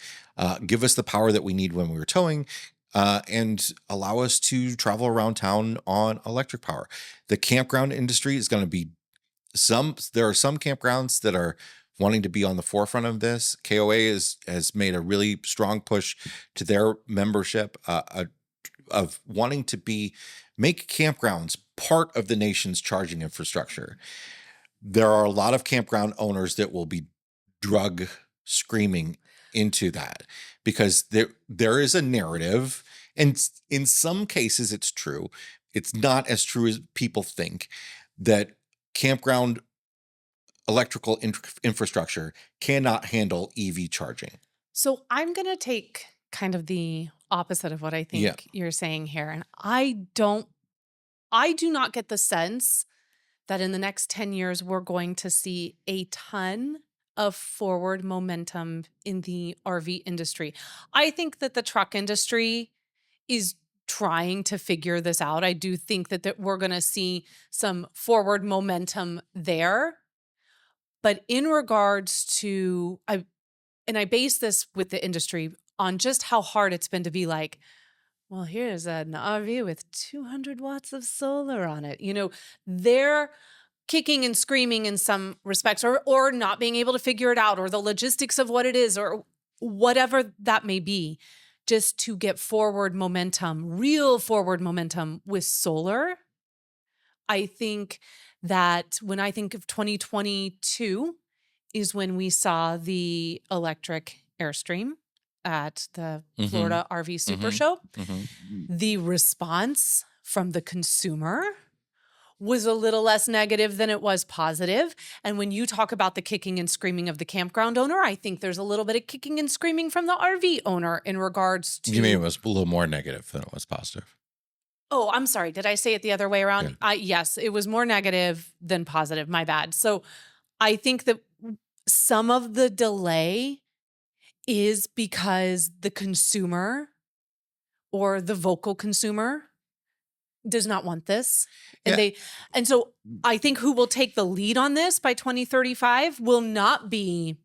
give us the power that we need when we're towing, and allow us to travel around town on electric power. The campground industry is going to be there are some campgrounds that are wanting to be on the forefront of this. KOA has made a really strong push to their membership of wanting to make campgrounds part of the nation's charging infrastructure. There are a lot of campground owners that will be drug screaming into that, because there is a narrative, and in some cases it's true. It's not as true as people think, that campground electrical infrastructure cannot handle EV charging. So I'm going to take kind of the opposite of what I think you're saying here. And I do not get the sense that in the next 10 years, we're going to see a ton of forward momentum in the RV industry. I think that the truck industry is trying to figure this out. I do think that we're going to see some forward momentum there. But in regards to, I base this with the industry on just how hard it's been to be like, well, here's an RV with 200 watts of solar on it. They're kicking and screaming in some respects, or not being able to figure it out, or the logistics of what it is, or whatever that may be, just to get forward momentum, real forward momentum with solar. I think that when I think of 2022 is when we saw the electric Airstream at the Florida RV Super Show. The response from the consumer was a little less negative than it was positive. And when you talk about the kicking and screaming of the campground owner, I think there's a little bit of kicking and screaming from the RV owner in regards to... You mean it was a little more negative than it was positive? Oh, I'm sorry. Did I say it the other way around? Yeah. Yes, it was more negative than positive. My bad. So I think that some of the delay is because the consumer, or the vocal consumer, does not want this. And so I think who will take the lead on this by 2035 will not be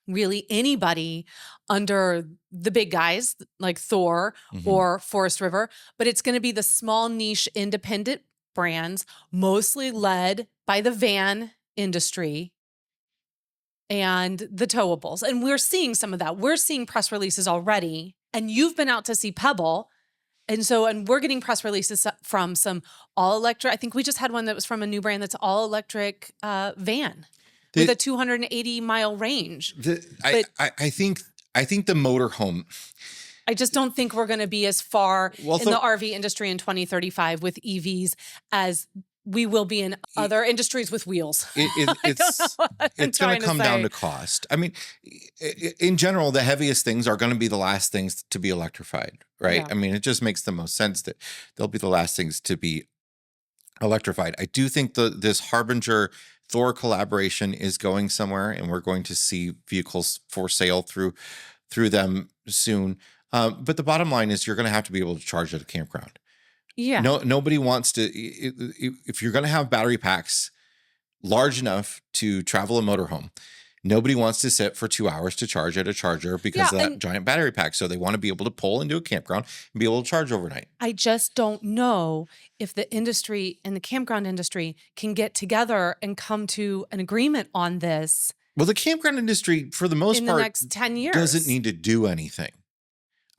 really anybody under the big guys like Thor or Forest River, but it's going to be the small niche independent brands, mostly led by the van industry and the towables. And we're seeing some of that. We're seeing press releases already, and you've been out to see Pebble. And we're getting press releases from some all electric. I think we just had one that was from a new brand that's all electric van with a 280-mile range. I think the motorhome. I just don't think we're going to be as far in the RV industry in 2035 with EVs as we will be in other industries with wheels. It's going to come down to cost. I mean, in general, the heaviest things are going to be the last things to be electrified, right? Yeah. I mean, it just makes the most sense that they'll be the last things to be electrified. I do think this Harbinger Thor collaboration is going somewhere, and we're going to see vehicles for sale through them soon. But the bottom line is you're going to have to be able to charge at a campground. Yeah. Nobody wants to. If you're going to have battery packs large enough to travel a motorhome, nobody wants to sit for 2 hours to charge at a charger because of that giant battery pack. So they want to be able to pull into a campground and be able to charge overnight. I just don't know if the industry and the campground industry can get together and come to an agreement on this. Well, the campground industry, for the most part, in the next 10 years, doesn't need to do anything.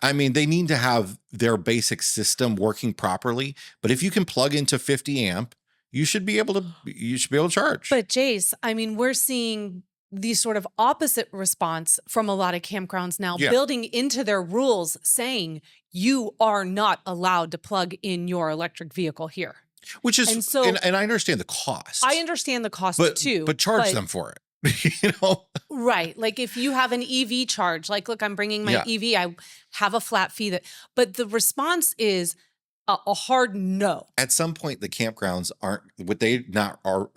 I mean, they need to have their basic system working properly. But if you can plug into 50 amp, you should be able to charge. But Jace, I mean, we're seeing the sort of opposite response from a lot of campgrounds now, building into their rules saying you are not allowed to plug in your electric vehicle here. Which is, and I understand the cost. I understand the cost too. But charge them for it. Right. Like if you have an EV charge, like, look, I'm bringing my EV, I have a flat fee but the response is a hard no. At some point, the campgrounds are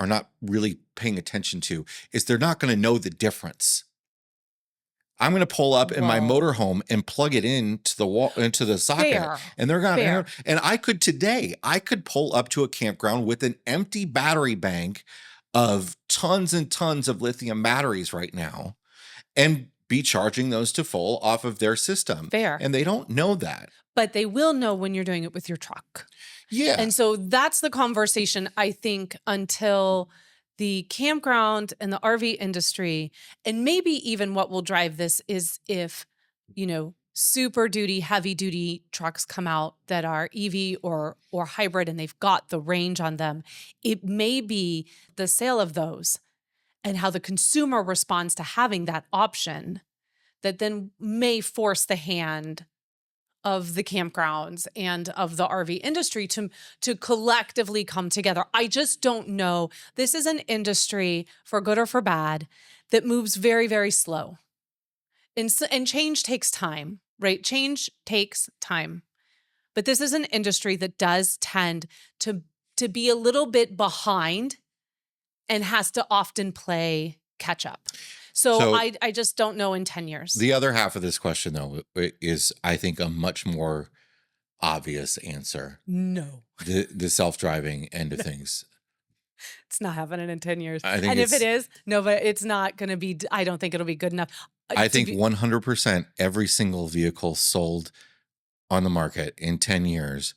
not really paying attention to is they're not going to know the difference. I'm going to pull up in my motorhome and plug it into the wall, into the socket, and they're going to. And I could pull up to a campground with an empty battery bank of tons and tons of lithium batteries right now and be charging those to full off of their system. Fair. And they don't know that. But they will know when you're doing it with your truck. Yeah. And so that's the conversation, I think, until the campground and the RV industry, and maybe even what will drive this is if, super duty, heavy duty trucks come out that are EV or hybrid and they've got the range on them. It may be the sale of those and how the consumer responds to having that option that then may force the hand of the campgrounds and of the RV industry to collectively come together. I just don't know. This is an industry, for good or for bad, that moves very, very slow. And change takes time, right? Change takes time. But this is an industry that does tend to be a little bit behind and has to often play catch up. So I just don't know in 10 years. The other half of this question, though, is, I think, a much more obvious answer. No, The self-driving end of things. it's not happening in 10 years. I think And if it it's is, no, but it's not going to be, I don't think it'll be good enough I to think be. 100% every single vehicle sold on the market in 10 years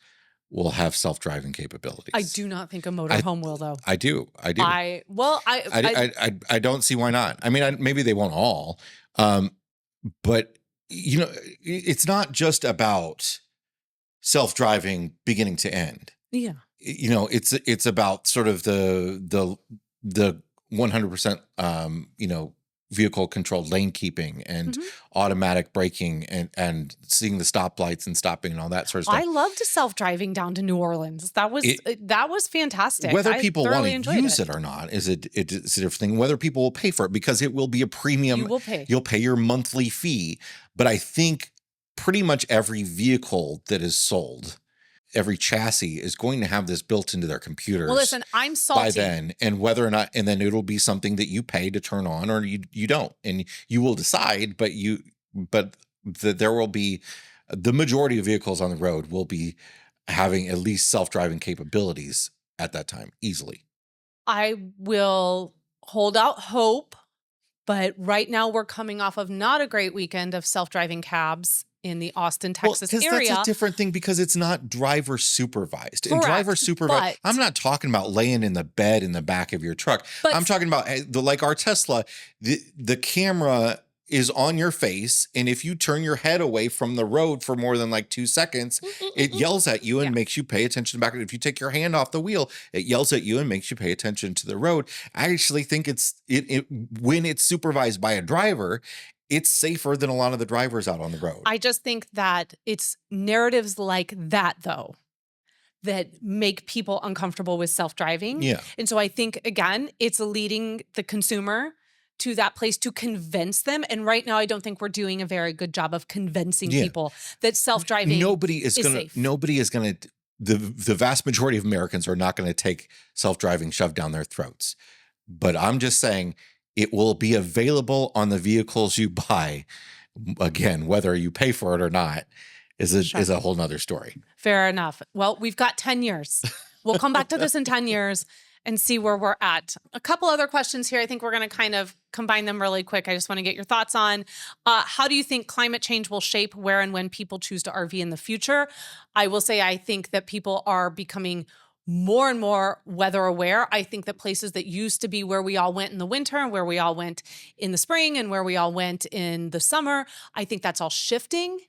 will have self-driving I capabilities. do not think a I motorhome will, though. I do. I do. Well, I don't see why not. I mean, maybe they won't all, um, but it's not just about self-driving beginning to end. yeah. It's about sort of the 100% vehicle controlled lane keeping and Mhm. automatic braking and seeing the stoplights and stopping and all that sort of I stuff. loved self-driving down to New Orleans. It, That was fantastic. whether I people want thoroughly to enjoyed use it. it or not it's a different thing. Whether people will pay for it, because it will be a premium. You will pay. You'll pay your monthly fee. But I think pretty much every vehicle that is sold, every chassis is going to have this built into their computers. Well, listen, I'm By salty. then, and whether or not, and then it'll be something that you pay to turn on or you don't, and you will decide. But there will be the majority of vehicles on the road will be having at least self-driving capabilities at that time easily. I will hold out hope, but right now we're coming off of not a great weekend of self-driving cabs in the Austin, Texas Because that's a area. different thing, because it's not driver supervised. And driver Correct, supervised, I'm but not talking about laying in the bed in the back of your truck. I'm but talking about like our Tesla, the camera is on your face, and if you turn your head away from the road for more than like 2 seconds, it yells at you and yeah. makes you pay attention back. If you take your hand off the wheel, it yells at you and makes you pay attention to the road. I actually think when it's supervised by a driver, it's safer than a lot of the drivers out on the road. I just think that it's narratives like that, though, that make people uncomfortable with self-driving. Yeah. And so I think, again, it's leading the consumer to that place to convince them. And right now, I don't think we're doing a very good job of convincing Yeah. people that self-driving Nobody is safe. gonna the vast majority of Americans are not gonna take self-driving shoved down their throats. But I'm just saying it will be available on the vehicles you buy. Again, whether you pay for it or not is Sure. a whole nother story. Fair enough. Well, we've got 10 years. We'll come back to this in 10 years and see where we're at. A couple other questions here. I think we're going to kind of combine them really quick. I just want to get your thoughts on how do you think climate change will shape where and when people choose to RV in the future? I will say I think that people are becoming more and more weather aware. I think that places that used to be where we all went in the winter and where we all went in the spring and where we all went in the summer, I think that's all shifting.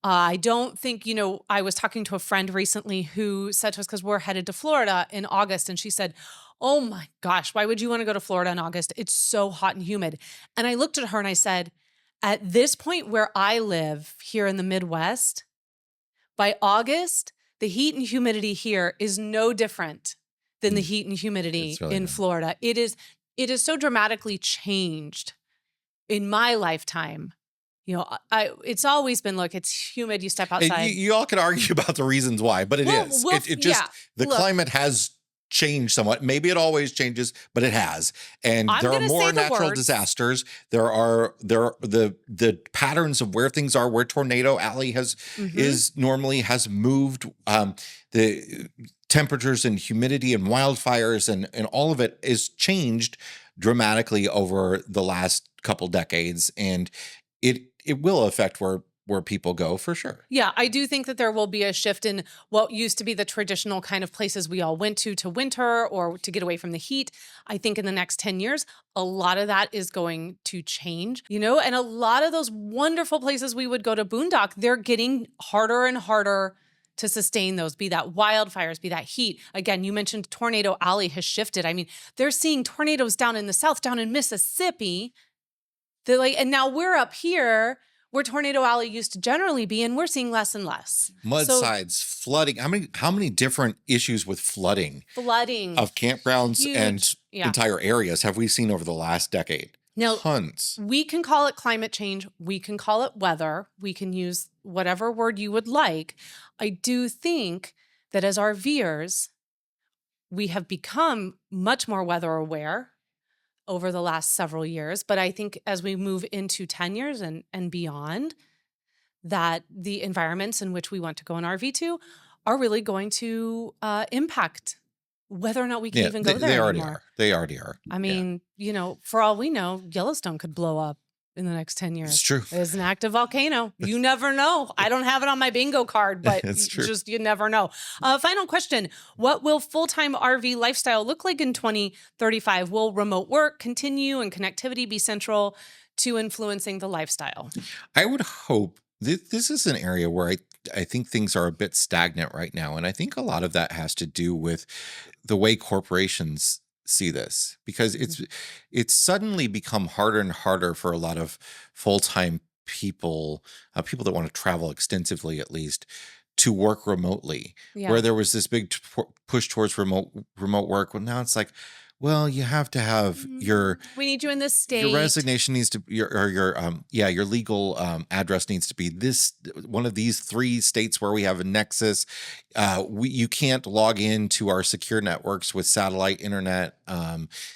I don't think, I was talking to a friend recently who said to us, because we're headed to Florida in August, and she said, "Oh my gosh, why would you want to go to Florida in August? It's so hot and humid." And I looked at her and I said, at this point where I live here in the Midwest, by August, the heat and humidity here is no different than the heat and humidity It's really in not. Florida. It is so dramatically changed in my lifetime. It's always been, look, it's humid. You step And outside. you all can argue about the reasons why, but it is. It just yeah. the Look, climate has changed somewhat. Maybe it always changes, but it has. And I'm there are gonna more say the natural words. disasters. There are the patterns of where things are, where Tornado Alley normally has moved. The temperatures and humidity and wildfires and all of it is changed dramatically over the last couple decades, and it will affect where people go for sure. Yeah, I do think that there will be a shift in what used to be the traditional kind of places we all went to winter or to get away from the heat. I think in the next 10 years, a lot of that is going to change, and a lot of those wonderful places we would go to boondock, they're getting harder and harder to sustain those, be that wildfires, be that heat. Again, you mentioned Tornado Alley has shifted. I mean, they're seeing tornadoes down in the South, down in Mississippi. And now we're up here where Tornado Alley used to generally be, and we're seeing less and less. Mudslides, flooding. How many different issues with flooding of campgrounds Huge. and entire areas have we seen over the last decade? Now, Tons. we can call it climate change. We can call it weather. We can use whatever word you would like. I do think that as RVers, we have become much more weather aware over the last several years. But I think as we move into 10 years and beyond, that the environments in which we want to go on RV to are really going to impact whether or not we can Yeah, even they, go there they already anymore. are. They already are. I Yeah, mean, for all we know, Yellowstone could blow up in the next 10 it's years. true. It's an active volcano. You never know. I don't have it on my bingo card, but It's true. you never know. Final question. What will full-time RV lifestyle look like in 2035? Will remote work continue and connectivity be central to influencing the lifestyle? I would hope this is an area where I think things are a bit stagnant right now. And I think a lot of that has to do with the way corporations see this, because Mhm. it's suddenly become harder and harder for a lot of full-time people, people that want to travel extensively at least, to work remotely, where Yeah. there was this big push towards remote work. Well, now it's like, well, you have to have We need you in this your state. resignation needs to your legal address needs to be this one of these three states where we have a nexus. You can't log into our secure networks with satellite internet.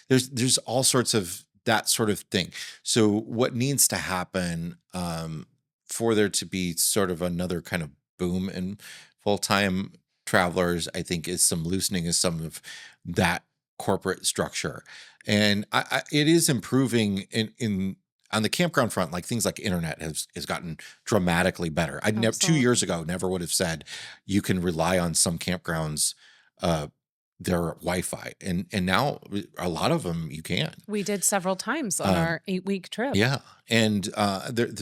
There's all sorts of that sort of thing. So what needs to happen for there to be sort of another kind of boom in full-time travelers, I think, is some loosening of some of that corporate structure. And it is improving in on the campground front. Like things like internet has gotten dramatically better. I never 2 years Absolutely. ago never would have said you can rely on some campgrounds uh their Wi-Fi, and now a lot of them you can. We did several times on Um, our 8-week trip. yeah, and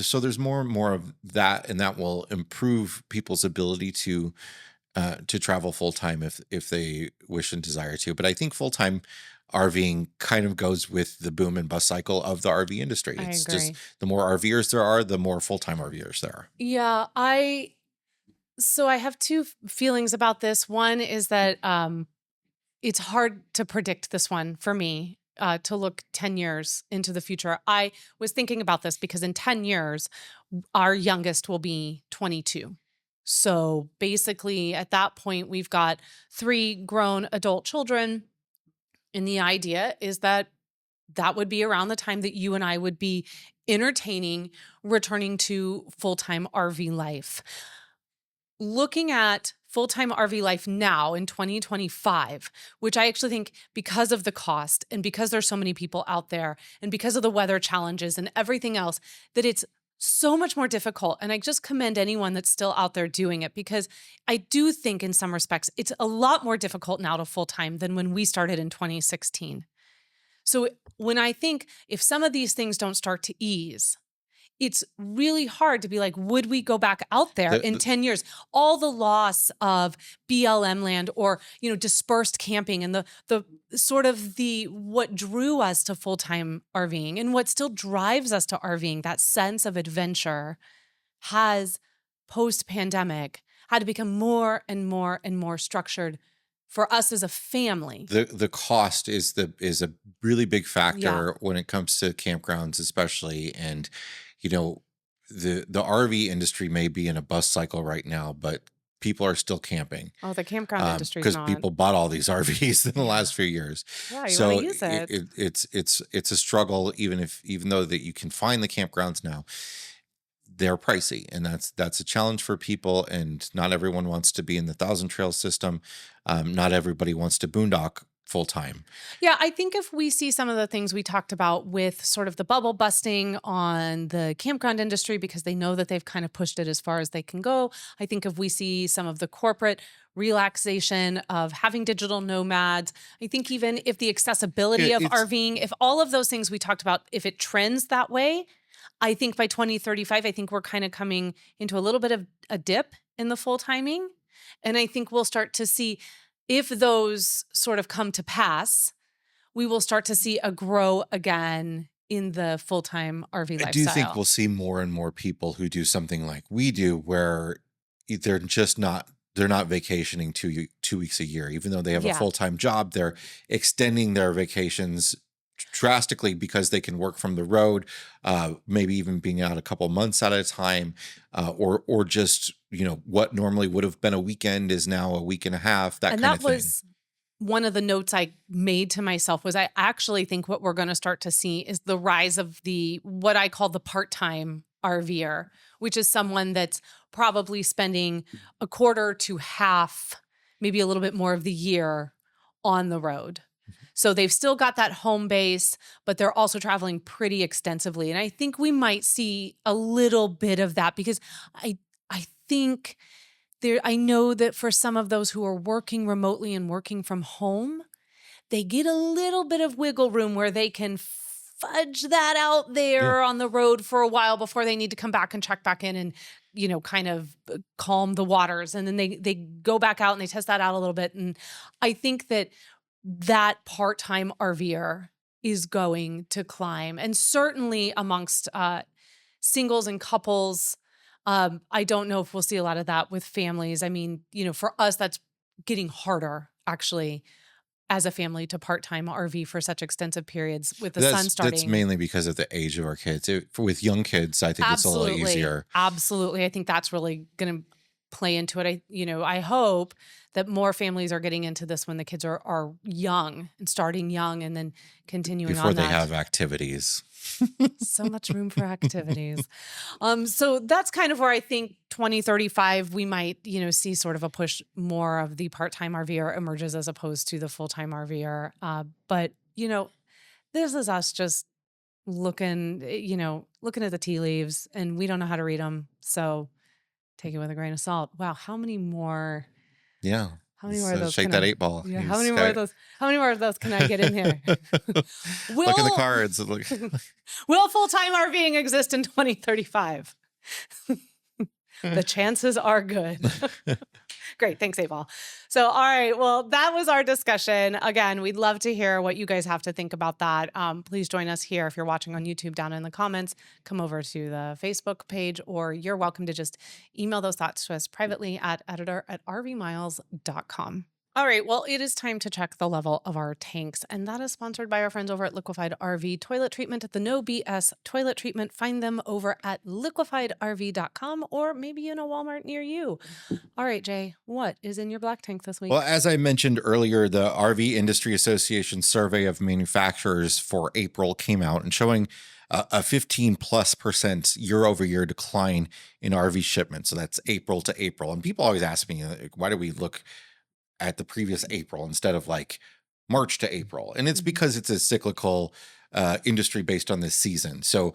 so there's more and more of that, and that will improve people's ability to travel full time if they wish and desire to. But I think full time RVing kind of goes with the boom and bust cycle of the RV industry. I It's just agree. the more RVers there are, the more full time RVers there are. Yeah, I have two feelings about this. One is that it's hard to predict this one for me, to look 10 years into the future. I was thinking about this because in 10 years, our youngest will be 22. So basically, at that point, we've got three grown adult children. And the idea is that that would be around the time that you and I would be entertaining returning to full time RV life. Looking at full time RV life now in 2025, which I actually think because of the cost and because there's so many people out there and because of the weather challenges and everything else, that it's so much more difficult. And I just commend anyone that's still out there doing it because I do think in some respects it's a lot more difficult now to full time than when we started in 2016. So when I think if some of these things don't start to ease, it's really hard to be like, would we go back out there The, in the, 10 years? All the loss of BLM land or, dispersed camping and the sort of the what drew us to full-time RVing and what still drives us to RVing, that sense of adventure has post-pandemic had to become more and more and more structured for us as a family. the cost is a really big Yeah. factor when it comes to campgrounds, especially. And you know, the RV industry may be in a bust cycle right now, but people are still camping Oh, the campground industry's because not. people bought all these RVs in the Yeah. last few years. Yeah, you want to So use it. it's a struggle, even though that you can find the campgrounds now, they're pricey, and that's a challenge for people. And not everyone wants to be in the Thousand Trail system. Not everybody wants to boondock full time. Yeah, I think if we see some of the things we talked about with sort of the bubble busting on the campground industry because they know that they've kind of pushed it as far as they can go, I think if we see some of the corporate relaxation of having digital nomads, I think even if the accessibility of It's RVing, if all of those things we talked about, if it trends that way, I think by 2035, I think we're kind of coming into a little bit of a dip in the full timing. And I think we'll start to see if those sort of come to pass, we will start to see a grow again in the full-time RV I do think lifestyle. we'll see more and more people who do something like we do, where they're just not they're not vacationing 2 weeks a year, even though they have a Yeah. full time job. They're extending their vacations drastically because they can work from the road, maybe even being out a couple months at a time, or just what normally would have been a weekend is now a week and a half, that And kind that of thing. was one of the notes I made to myself was I actually think what we're going to start to see is the rise of the what I call the part-time RVer, which is someone that's probably spending a quarter to half, maybe a little bit more of the year on the road. So they've still got that home base, but they're also traveling pretty extensively. And I think we might see a little bit of that because I think I know that for some of those who are working remotely and working from home, they get a little bit of wiggle room where they can fudge that out there on the road for a while before they need to come back and check back in and, kind of calm the waters. And then they go back out and they test that out a little bit. And I think that part-time RVer is going to climb. And certainly amongst singles and couples, I don't know if we'll see a lot of that with families. I mean, for us, that's getting harder, actually, as a family to part-time RV for such extensive periods with the sun starting. That's mainly because of the age of our kids. With young kids, I think it's a little easier. Absolutely. I think that's really going to play into it. I hope that more families are getting into this when the kids are young and starting young and then continuing before on they that. have activities. So much room for activities. So that's kind of where I think 2035, we might, see sort of a push more of the part-time RVer emerges as opposed to the full-time RVer. But, this is us just looking at the tea leaves, and we don't know how to read them. So take it with a grain of salt. Wow. How many more? Yeah. How many more of those? Shake that 8 ball. Yeah. How many more of those? How many more of those can I get in here? Look at the cards. Will full-time RVing exist in 2035? The chances are good. Great. Thanks, 8 ball. So, all right. Well, that was our discussion. Again, we'd love to hear what you guys have to think about that. Please join us here. If you're watching on YouTube, down in the comments, come over to the Facebook page, or you're welcome to just email those thoughts to us privately at editor@rvmiles.com. All right, well, it is time to check the level of our tanks, and that is sponsored by our friends over at Liquefied RV Toilet Treatment at the No BS Toilet Treatment. Find them over at liquefiedrv.com or maybe in a Walmart near you. All right, Jay, what is in your black tank this week? Well, as I mentioned earlier, the RV Industry Association survey of manufacturers for April came out and showing a 15+% year-over-year decline in RV shipments. So that's April to April. And people always ask me, why do we look at the previous April instead of like March to April? And it's because it's a cyclical industry based on this season. So,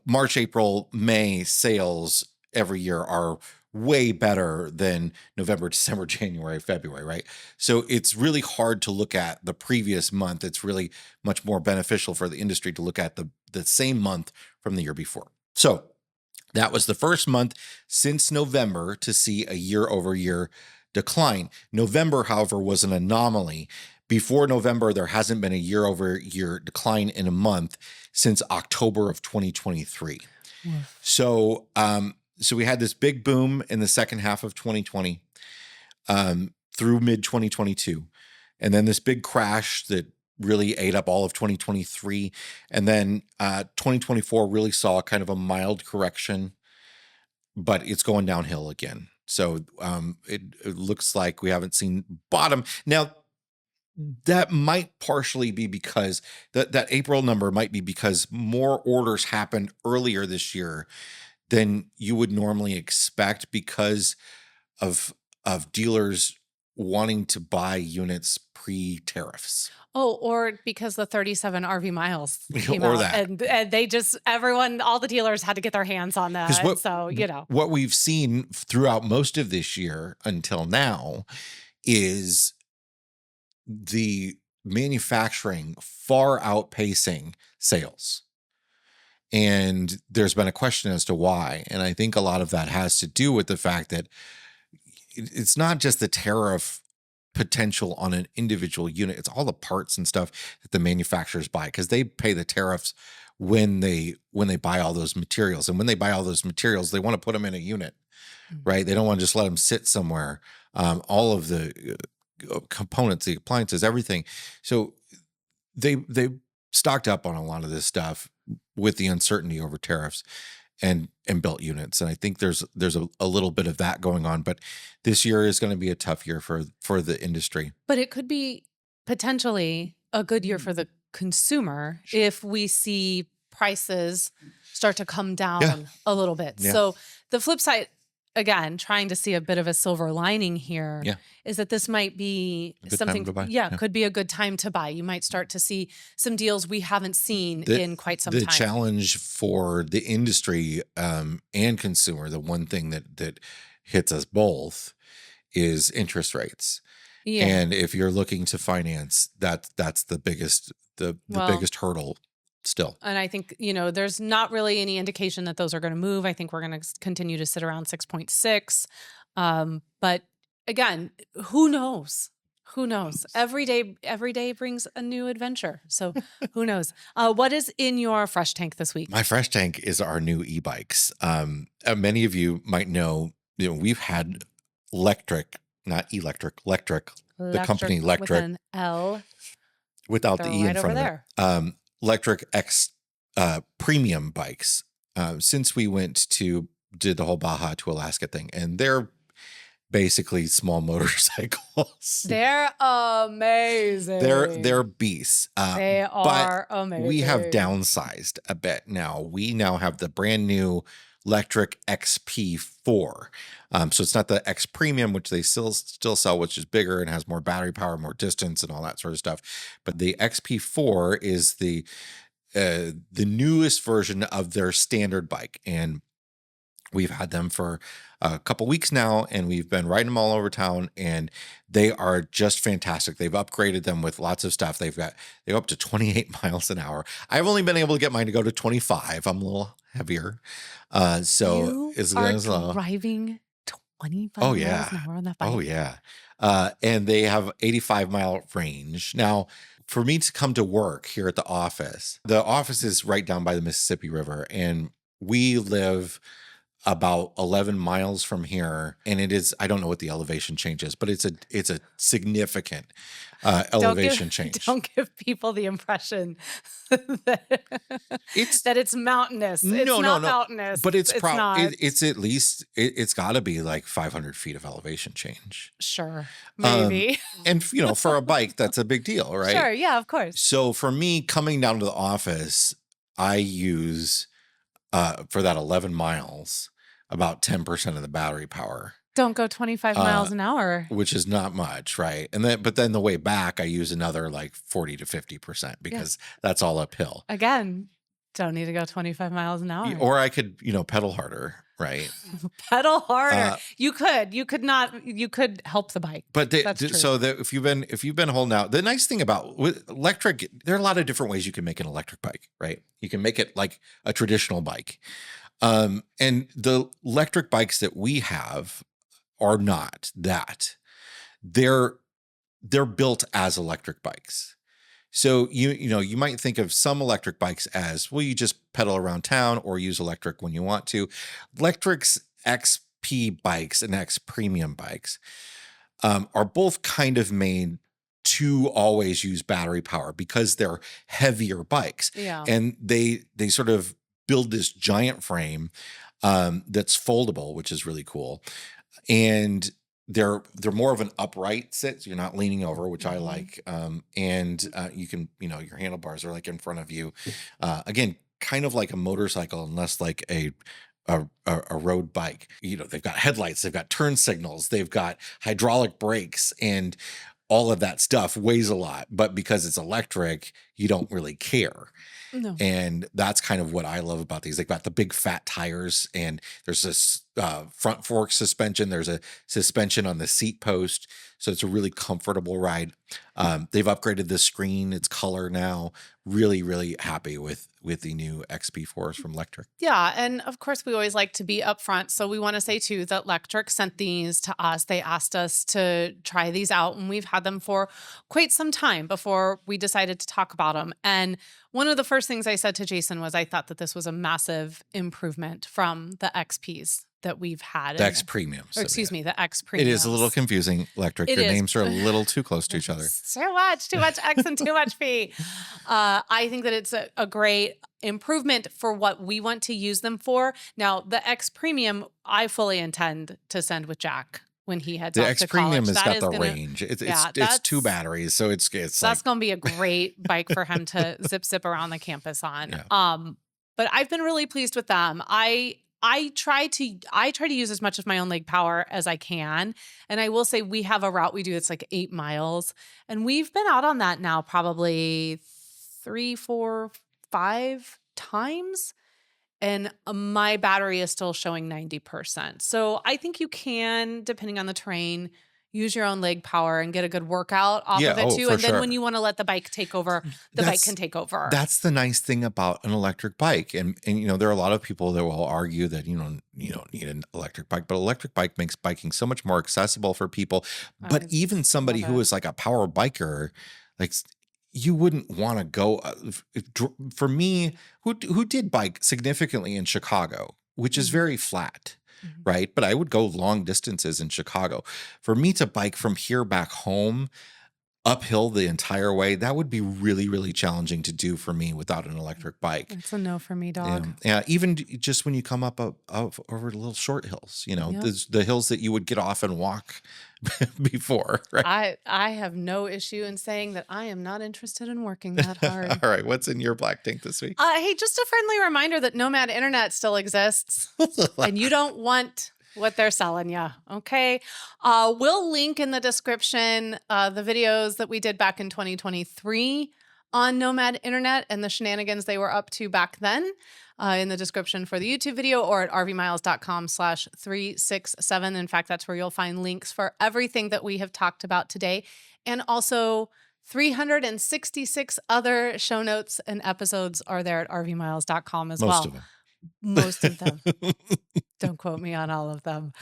March, April, May sales every year are way better than November, December, January, February, right? So it's really hard to look at the previous month. It's really much more beneficial for the industry to look at the same month from the year before. So that was the first month since November to see a year-over-year decline. November, however, was an anomaly. Before November, there hasn't been a year-over-year decline in a month since October of 2023. Yeah. So we had this big boom in the second half of 2020 through mid-2022. And then this big crash that really ate up all of 2023. And then 2024 really saw kind of a mild correction, but it's going downhill again. So it looks like we haven't seen bottom. Now, that might partially be because that April number might be because more orders happened earlier this year than you would normally expect because of dealers wanting to buy units pre-tariffs. Oh, or because the 37 RV miles came or out, that. and they just, all the dealers had to get their hands on that. What we've seen throughout most of this year until now is the manufacturing far outpacing sales. And there's been a question as to why. And I think a lot of that has to do with the fact that it's not just the tariff potential on an individual unit. It's all the parts and stuff that the manufacturers buy, because they pay the tariffs when they buy all those materials. And when they buy all those materials, they want to put them in a unit, right? They don't want to just let them sit somewhere. All of the components, the appliances, everything. So they stocked up on a lot of this stuff with the uncertainty over tariffs and built units. And I think there's a little bit of that going on, but this year is going to be a tough year for the industry. But it could be potentially a good year for the consumer if we see prices start to come Yeah. down a little bit. Yeah. So the flip side, again, trying to see a bit of a silver lining here, Yeah. is that this might be A good time something, to buy. yeah, Yeah. could be a good time to buy. You might start to see some deals we haven't seen The in quite some the time. challenge for the industry and consumer, the one thing that hits us both is interest rates. Yeah. And if you're looking to finance, that's the biggest the Well, biggest hurdle still. and I think, there's not really any indication that those are going to move. I think we're going to continue to sit around 6.6. But again, who knows? Who knows? Every day brings a new adventure. So who knows? What is in your fresh tank this week? My fresh tank is our new e-bikes. Many of you might know, we've had electric, not electric, the company With Electric an L. without the They're E in right over front of there. it. Electric X premium bikes. Since we did the whole Baja to Alaska thing, and they're basically small motorcycles. They're amazing. They're beasts. They are but amazing. we have downsized a bit now. We now have the brand new Electric XP4. So it's not the X Premium, which they still sell, which is bigger and has more battery power, more distance, and all that sort of stuff. But the XP4 is the newest version of their standard bike, and we've had them for a couple weeks now, and we've been riding them all over town, and they are just fantastic. They've upgraded them with lots of stuff. They go up to 28 miles an hour. I've only been able to get mine to go to 25. I'm a little heavier. So You it's are going slow. driving 25 Oh miles yeah. an hour on that bike. Oh yeah. And they have 85-mile range. Now, for me to come to work here at the office is right down by the Mississippi River, and we live about 11 miles from here, and I don't know what the elevation change is, but it's a significant elevation change. Don't give people the impression that it's mountainous. It's not mountainous. But it's not. It's at least it's got to be like 500 feet of elevation change. Sure, maybe. And for a bike, that's a big deal, right? Sure, yeah, of course. So for me, coming down to the office, I use for that 11 miles about 10% of the battery power. Don't go 25 miles an hour, which is not much, right? But then the way back, I use another like 40 to 50% because that's all uphill. Again, don't need to go 25 miles an hour. Or I could, pedal harder, right? Pedal harder. You could help the bike. But that's true. So if you've been holding out, the nice thing about with electric, there are a lot of different ways you can make an electric bike, right? You can make it like a traditional bike. And the electric bikes that we have are not that. They're built as electric bikes. So you might think of some electric bikes as, well, you just pedal around town or use electric when you want to. Electric's XP bikes and X Premium bikes are both kind of made to always use battery power because they're heavier bikes. Yeah. And they sort of build this giant frame that's foldable, which is really cool. And they're more of an upright sit, so you're not leaning over, which I like. And you can, your handlebars are like in front of you. Again, kind of like a motorcycle, unless like a road bike. They've got headlights, they've got turn signals, they've got hydraulic brakes, and all of that stuff weighs a lot. But because it's electric, you don't really care. No. And that's kind of what I love about these. They've got the big fat tires, and there's this front fork suspension. There's a suspension on the seat post. So it's a really comfortable ride. They've upgraded the screen. It's color now. Really, really happy with the new XP4s from Electric. Yeah. And of course, we always like to be upfront. So we want to say too that Electric sent these to us. They asked us to try these out, and we've had them for quite some time before we decided to talk about them. And one of the first things I said to Jason was I thought that this was a massive improvement from the XPs that we've had. The X Premiums. Or excuse me, the X Premiums. It is a little confusing, Electric. Your names are a little too close to each other. Too much X and too much P. I think that it's a great improvement for what we want to use them for. Now, the X Premium, I fully intend to send with Jack when he heads off to college. The X Premium has got the range. It's 2 batteries, so it's that's going to be a great bike for him to zip around the campus on. Yeah. but I've been really pleased with them. I try to use as much of my own leg power as I can. And I will say we have a route we do that's like 8 miles. And we've been out on that now probably 3, 4, 5 times. And my battery is still showing 90%. So I think you can, depending on the terrain, use your own leg power and get a good workout off Yeah, of it oh, too. for And then when sure. you want to let the bike take over, the bike can take over. That's the nice thing about an electric bike. And there are a lot of people that will argue that you don't need an electric bike, but electric bike makes biking so much more accessible for people. But I even somebody love who it. is like a power biker, like you wouldn't want to go for me, who did bike significantly in Chicago, which is Mhm. very flat. Mhm. Right. But I would go long distances in Chicago. For me to bike from here back home uphill the entire way, that would be really, really challenging to do for me without an electric bike. It's a no for me, Yeah, dog. yeah. Even just when you come up over little short hills, Yep. the hills that you would get off and walk before, right? I have no issue in saying that I am not interested in working that hard. All right, what's in your black tank this week? Hey, just a friendly reminder that Nomad Internet still exists and you don't want what they're selling you. Okay. We'll link in the description the videos that we did back in 2023 on Nomad Internet and the shenanigans they were up to back then in the description for the YouTube video or at rvmiles.com/367. In fact, that's where you'll find links for everything that we have talked about today. And also 366 other show notes and episodes are there at rvmiles.com as Most well. of them. Most of them. Don't quote me on all of them.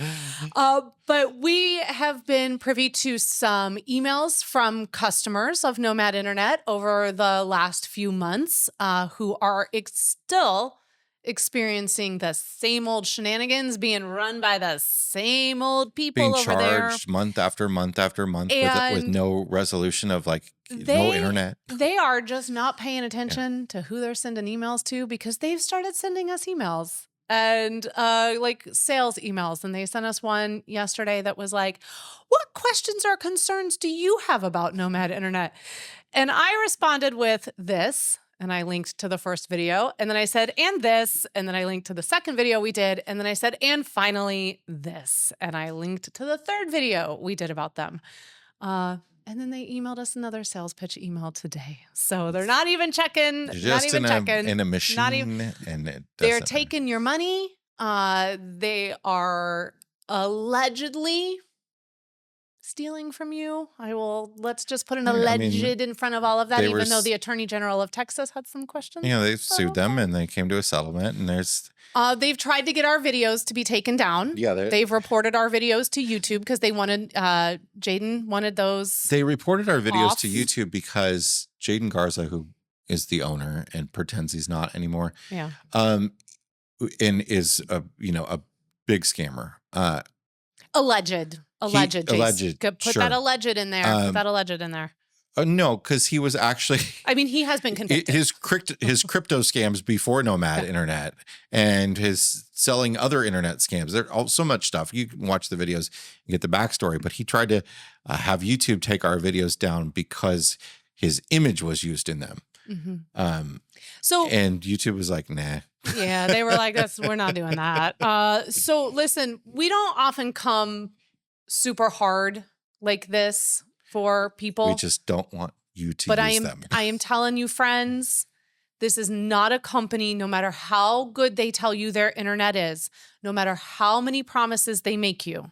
But we have been privy to some emails from customers of Nomad Internet over the last few months who are still experiencing the same old shenanigans being run by the same old people Being over there. charged month after month after month with And no resolution of no internet. They are just not paying attention to who they're sending emails to because they've started sending us emails and like sales emails. And they sent us one yesterday that was like, what questions or concerns do you have about Nomad Internet? And I responded with this. And I linked to the first video. And then I said, and this. And then I linked to the second video we did. And then I said, and finally this. And I linked to the third video we did about them. And then they emailed us another sales pitch email today. So they're not even checking. Just not even checking. in a machine. Not even, and it they're doesn't taking your money. They are allegedly stealing from you. Let's just put an alleged in front of all of that, even though the Attorney General of Texas had some questions. they sued them and they came to a settlement and they've tried to get our videos to be taken down. Yeah, they've reported our videos to YouTube because they wanted, Jaden wanted those. They reported our videos off. to YouTube because Jaden Garza, who is the owner and pretends he's not anymore, Yeah. and is a big scammer. Alleged. Alleged. Put Sure. that alleged in there. Put that alleged in there. No, because he was actually. I mean, he has been convicted. His crypto scams before Nomad Internet and his selling other internet scams. There's all so much stuff. You can watch the videos and get the backstory. But he tried to have YouTube take our videos down because his image was used in them. Mm-hmm. And YouTube was like, nah. Yeah, they were like, we're not doing that. So listen, we don't often come super hard like this for people. We just don't want you to use them. I am telling you, friends, this is not a company, no matter how good they tell you their internet is, no matter how many promises they make you.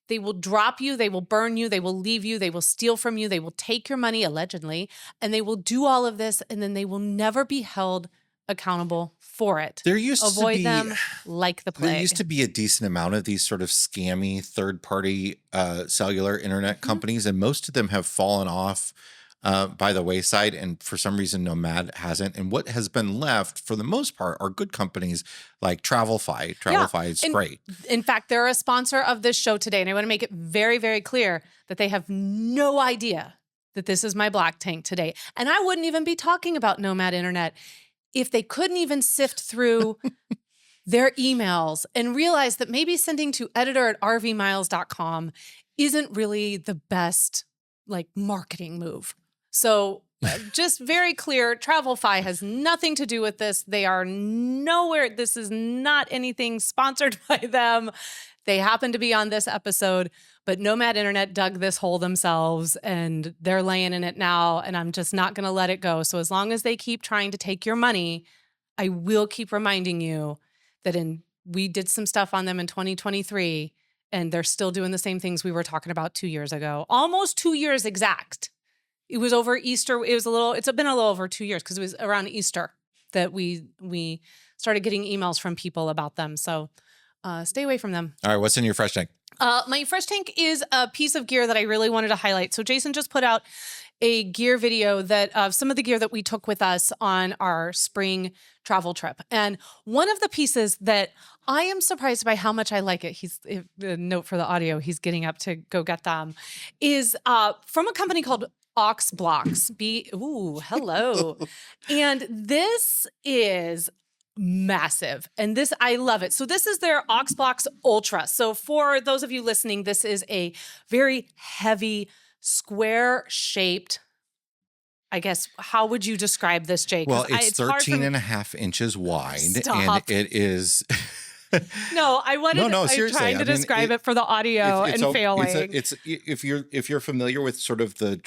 They will drop you, they will burn you, they will leave you, they will steal from you, they will take your money, allegedly, and they will do all of this, and then they will never be held accountable for it. There used Avoid to be them like the plague. There used to be a decent amount of these sort of scammy third-party cellular internet companies, and most of them have fallen off by the wayside. And for some reason, Nomad hasn't. And what has been left, for the most part, are good companies like Travelfi. Travelfi is great. In fact, they're a sponsor of this show today, and I want to make it very, very clear that they have no idea that this is my black tank today. And I wouldn't even be talking about Nomad Internet if they couldn't even sift through their emails and realize that maybe sending to editor@rvmiles.com isn't really the best marketing move. So just very clear, TravelFi has nothing to do with this. They are nowhere. This is not anything sponsored by them. They happen to be on this episode, but Nomad Internet dug this hole themselves and they're laying in it now. And I'm just not going to let it go. So as long as they keep trying to take your money, I will keep reminding you that we did some stuff on them in 2023 and they're still doing the same things we were talking about 2 years ago. Almost 2 years exact. It was over Easter. It's been a little over 2 years because it was around Easter that we started getting emails from people about them. So stay away from them. All right. What's in your fresh tank? My fresh tank is a piece of gear that I really wanted to highlight. So Jason just put out a gear video of some of the gear that we took with us on our spring travel trip. And one of the pieces that I am surprised by how much I like it, a note for the audio, he's getting up to go get them, is from a company called Ox Blocks. Hello. And this is massive. And I love it. So this is their Ox Blocks Ultra. So for those of you listening, this is a very heavy, square-shaped, I guess, how would you describe this, Jay? Well, it's 13 and a half inches wide. Stop. And it is... No, I wanted. No, I'm seriously. trying to describe it for the audio and failing. It's if you're familiar with sort of the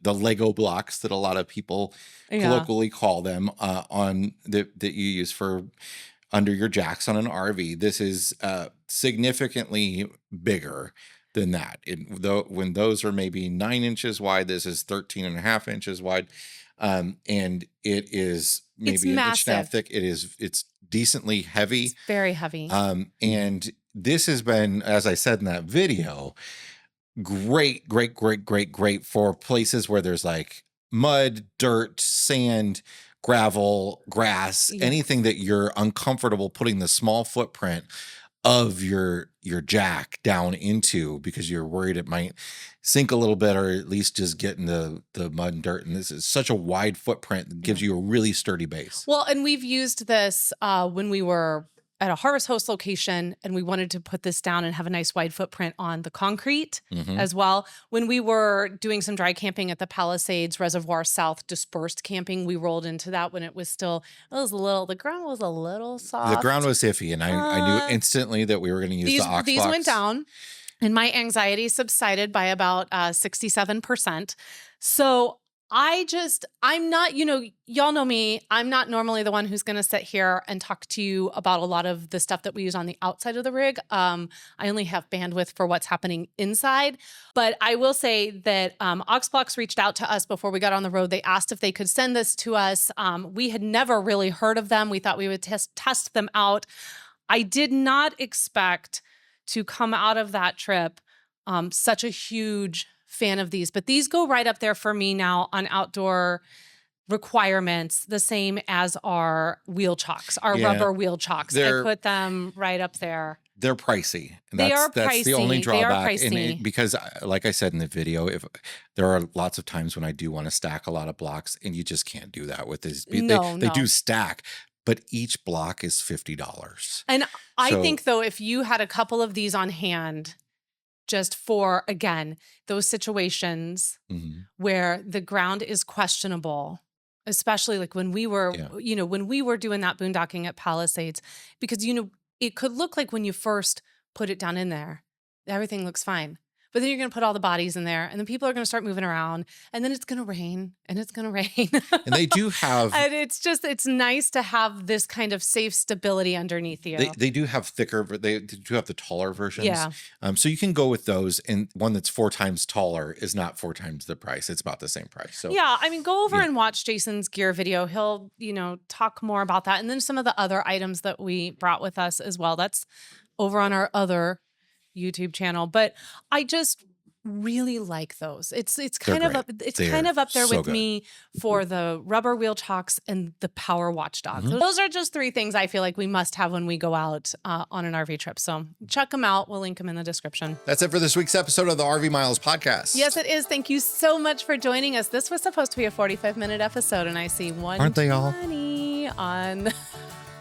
Lego blocks that a lot of people colloquially call them that you use for under your jacks on an RV. This is significantly bigger than that. When those are maybe 9 inches wide, this is 13 and a half inches wide. And it is maybe an inch and a half thick. It's decently heavy. It's very heavy. And this has been, as I said in that video, great for places where there's like mud, dirt, sand, gravel, grass, anything that you're uncomfortable putting the small footprint of your jack down into because you're worried it might sink a little bit or at least just get in the mud and dirt. And this is such a wide footprint that gives you a really sturdy base. Well, and we've used this when we were at a Harvest Host location and we wanted to put this down and have a nice wide footprint on the concrete as well. When we were doing some dry camping at the Palisades Reservoir South dispersed camping, we rolled into that when the ground was a little soft. The ground was iffy and I knew instantly that we were going to use the Ox Blocks. These went down and my anxiety subsided by about 67%. So I'm not, y'all know me. I'm not normally the one who's going to sit here and talk to you about a lot of the stuff that we use on the outside of the rig. I only have bandwidth for what's happening inside. But I will say that Ox Blocks reached out to us before we got on the road. They asked if they could send this to us. We had never really heard of them. We thought we would test them out. I did not expect to come out of that trip such a huge fan of these, but these go right up there for me now on outdoor requirements, the same as our wheel chocks, our rubber wheel chocks. I put them right up there. They're pricey. That's the only drawback. They are pricey. Because like I said in the video, if there are lots of times when I do want to stack a lot of blocks and you just can't do that with these. They do stack, but each block is $50. And I think though, if you had a couple of these on hand, just for, again, those situations where the ground is questionable, especially like when we were, when we were doing that boondocking at Palisades, because, it could look like when you first put it down in there, everything looks fine. But then you're going to put all the bodies in there and then people are going to start moving around and then it's going to rain and it's going to rain. And they do have... and it's nice to have this kind of safe stability underneath you. They do have they do have the taller versions. Yeah. So you can go with those, and one that's 4 times taller is not 4 times the price. It's about the same price. So yeah, I mean, go over and watch Jason's gear video. He'll, talk more about that. And then some of the other items that we brought with us as well. That's over on our other YouTube channel, but I just really like those. It's kind of up there with me for the rubber wheel chocks and the power watchdogs. Those are just 3 things I feel like we must have when we go out on an RV trip. So check them out. We'll link them in the description. That's it for this week's episode of the RV Miles podcast. Yes, it is. Thank you so much for joining us. This was supposed to be a 45-minute episode, and I see one. Aren't they all? On.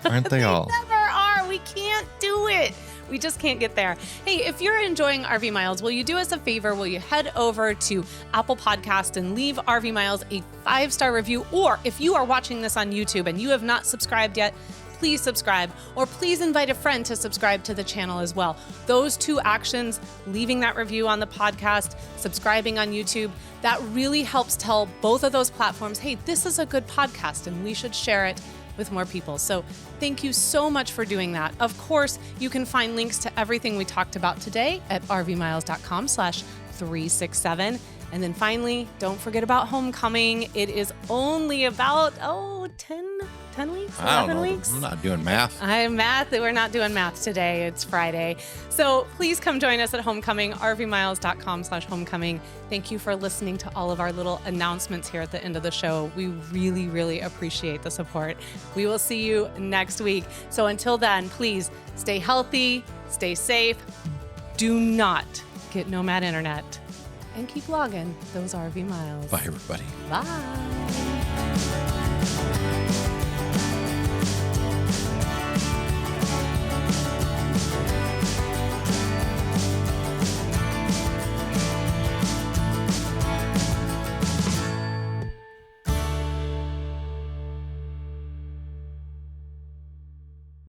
Aren't they all? Never are. We can't do it. We just can't get there. Hey, if you're enjoying RV Miles, will you do us a favor? Will you head over to Apple Podcast and leave RV Miles a 5-star review? Or if you are watching this on YouTube and you have not subscribed yet, please subscribe, or please invite a friend to subscribe to the channel as well. Those 2 actions, leaving that review on the podcast, subscribing on YouTube, that really helps tell both of those platforms, hey, this is a good podcast and we should share it with more people. So thank you so much for doing that. Of course, you can find links to everything we talked about today at rvmiles.com/367. And then finally, don't forget about homecoming. It is only about, 10 weeks, 11 weeks. I'm not doing math. We're not doing math today. It's Friday. So please come join us at homecoming, rvmiles.com/homecoming. Thank you for listening to all of our little announcements here at the end of the show. We really, really appreciate the support. We will see you next week. So until then, please stay healthy, stay safe. Do not get Nomad Internet. And keep logging those RV miles. Bye, everybody. Bye.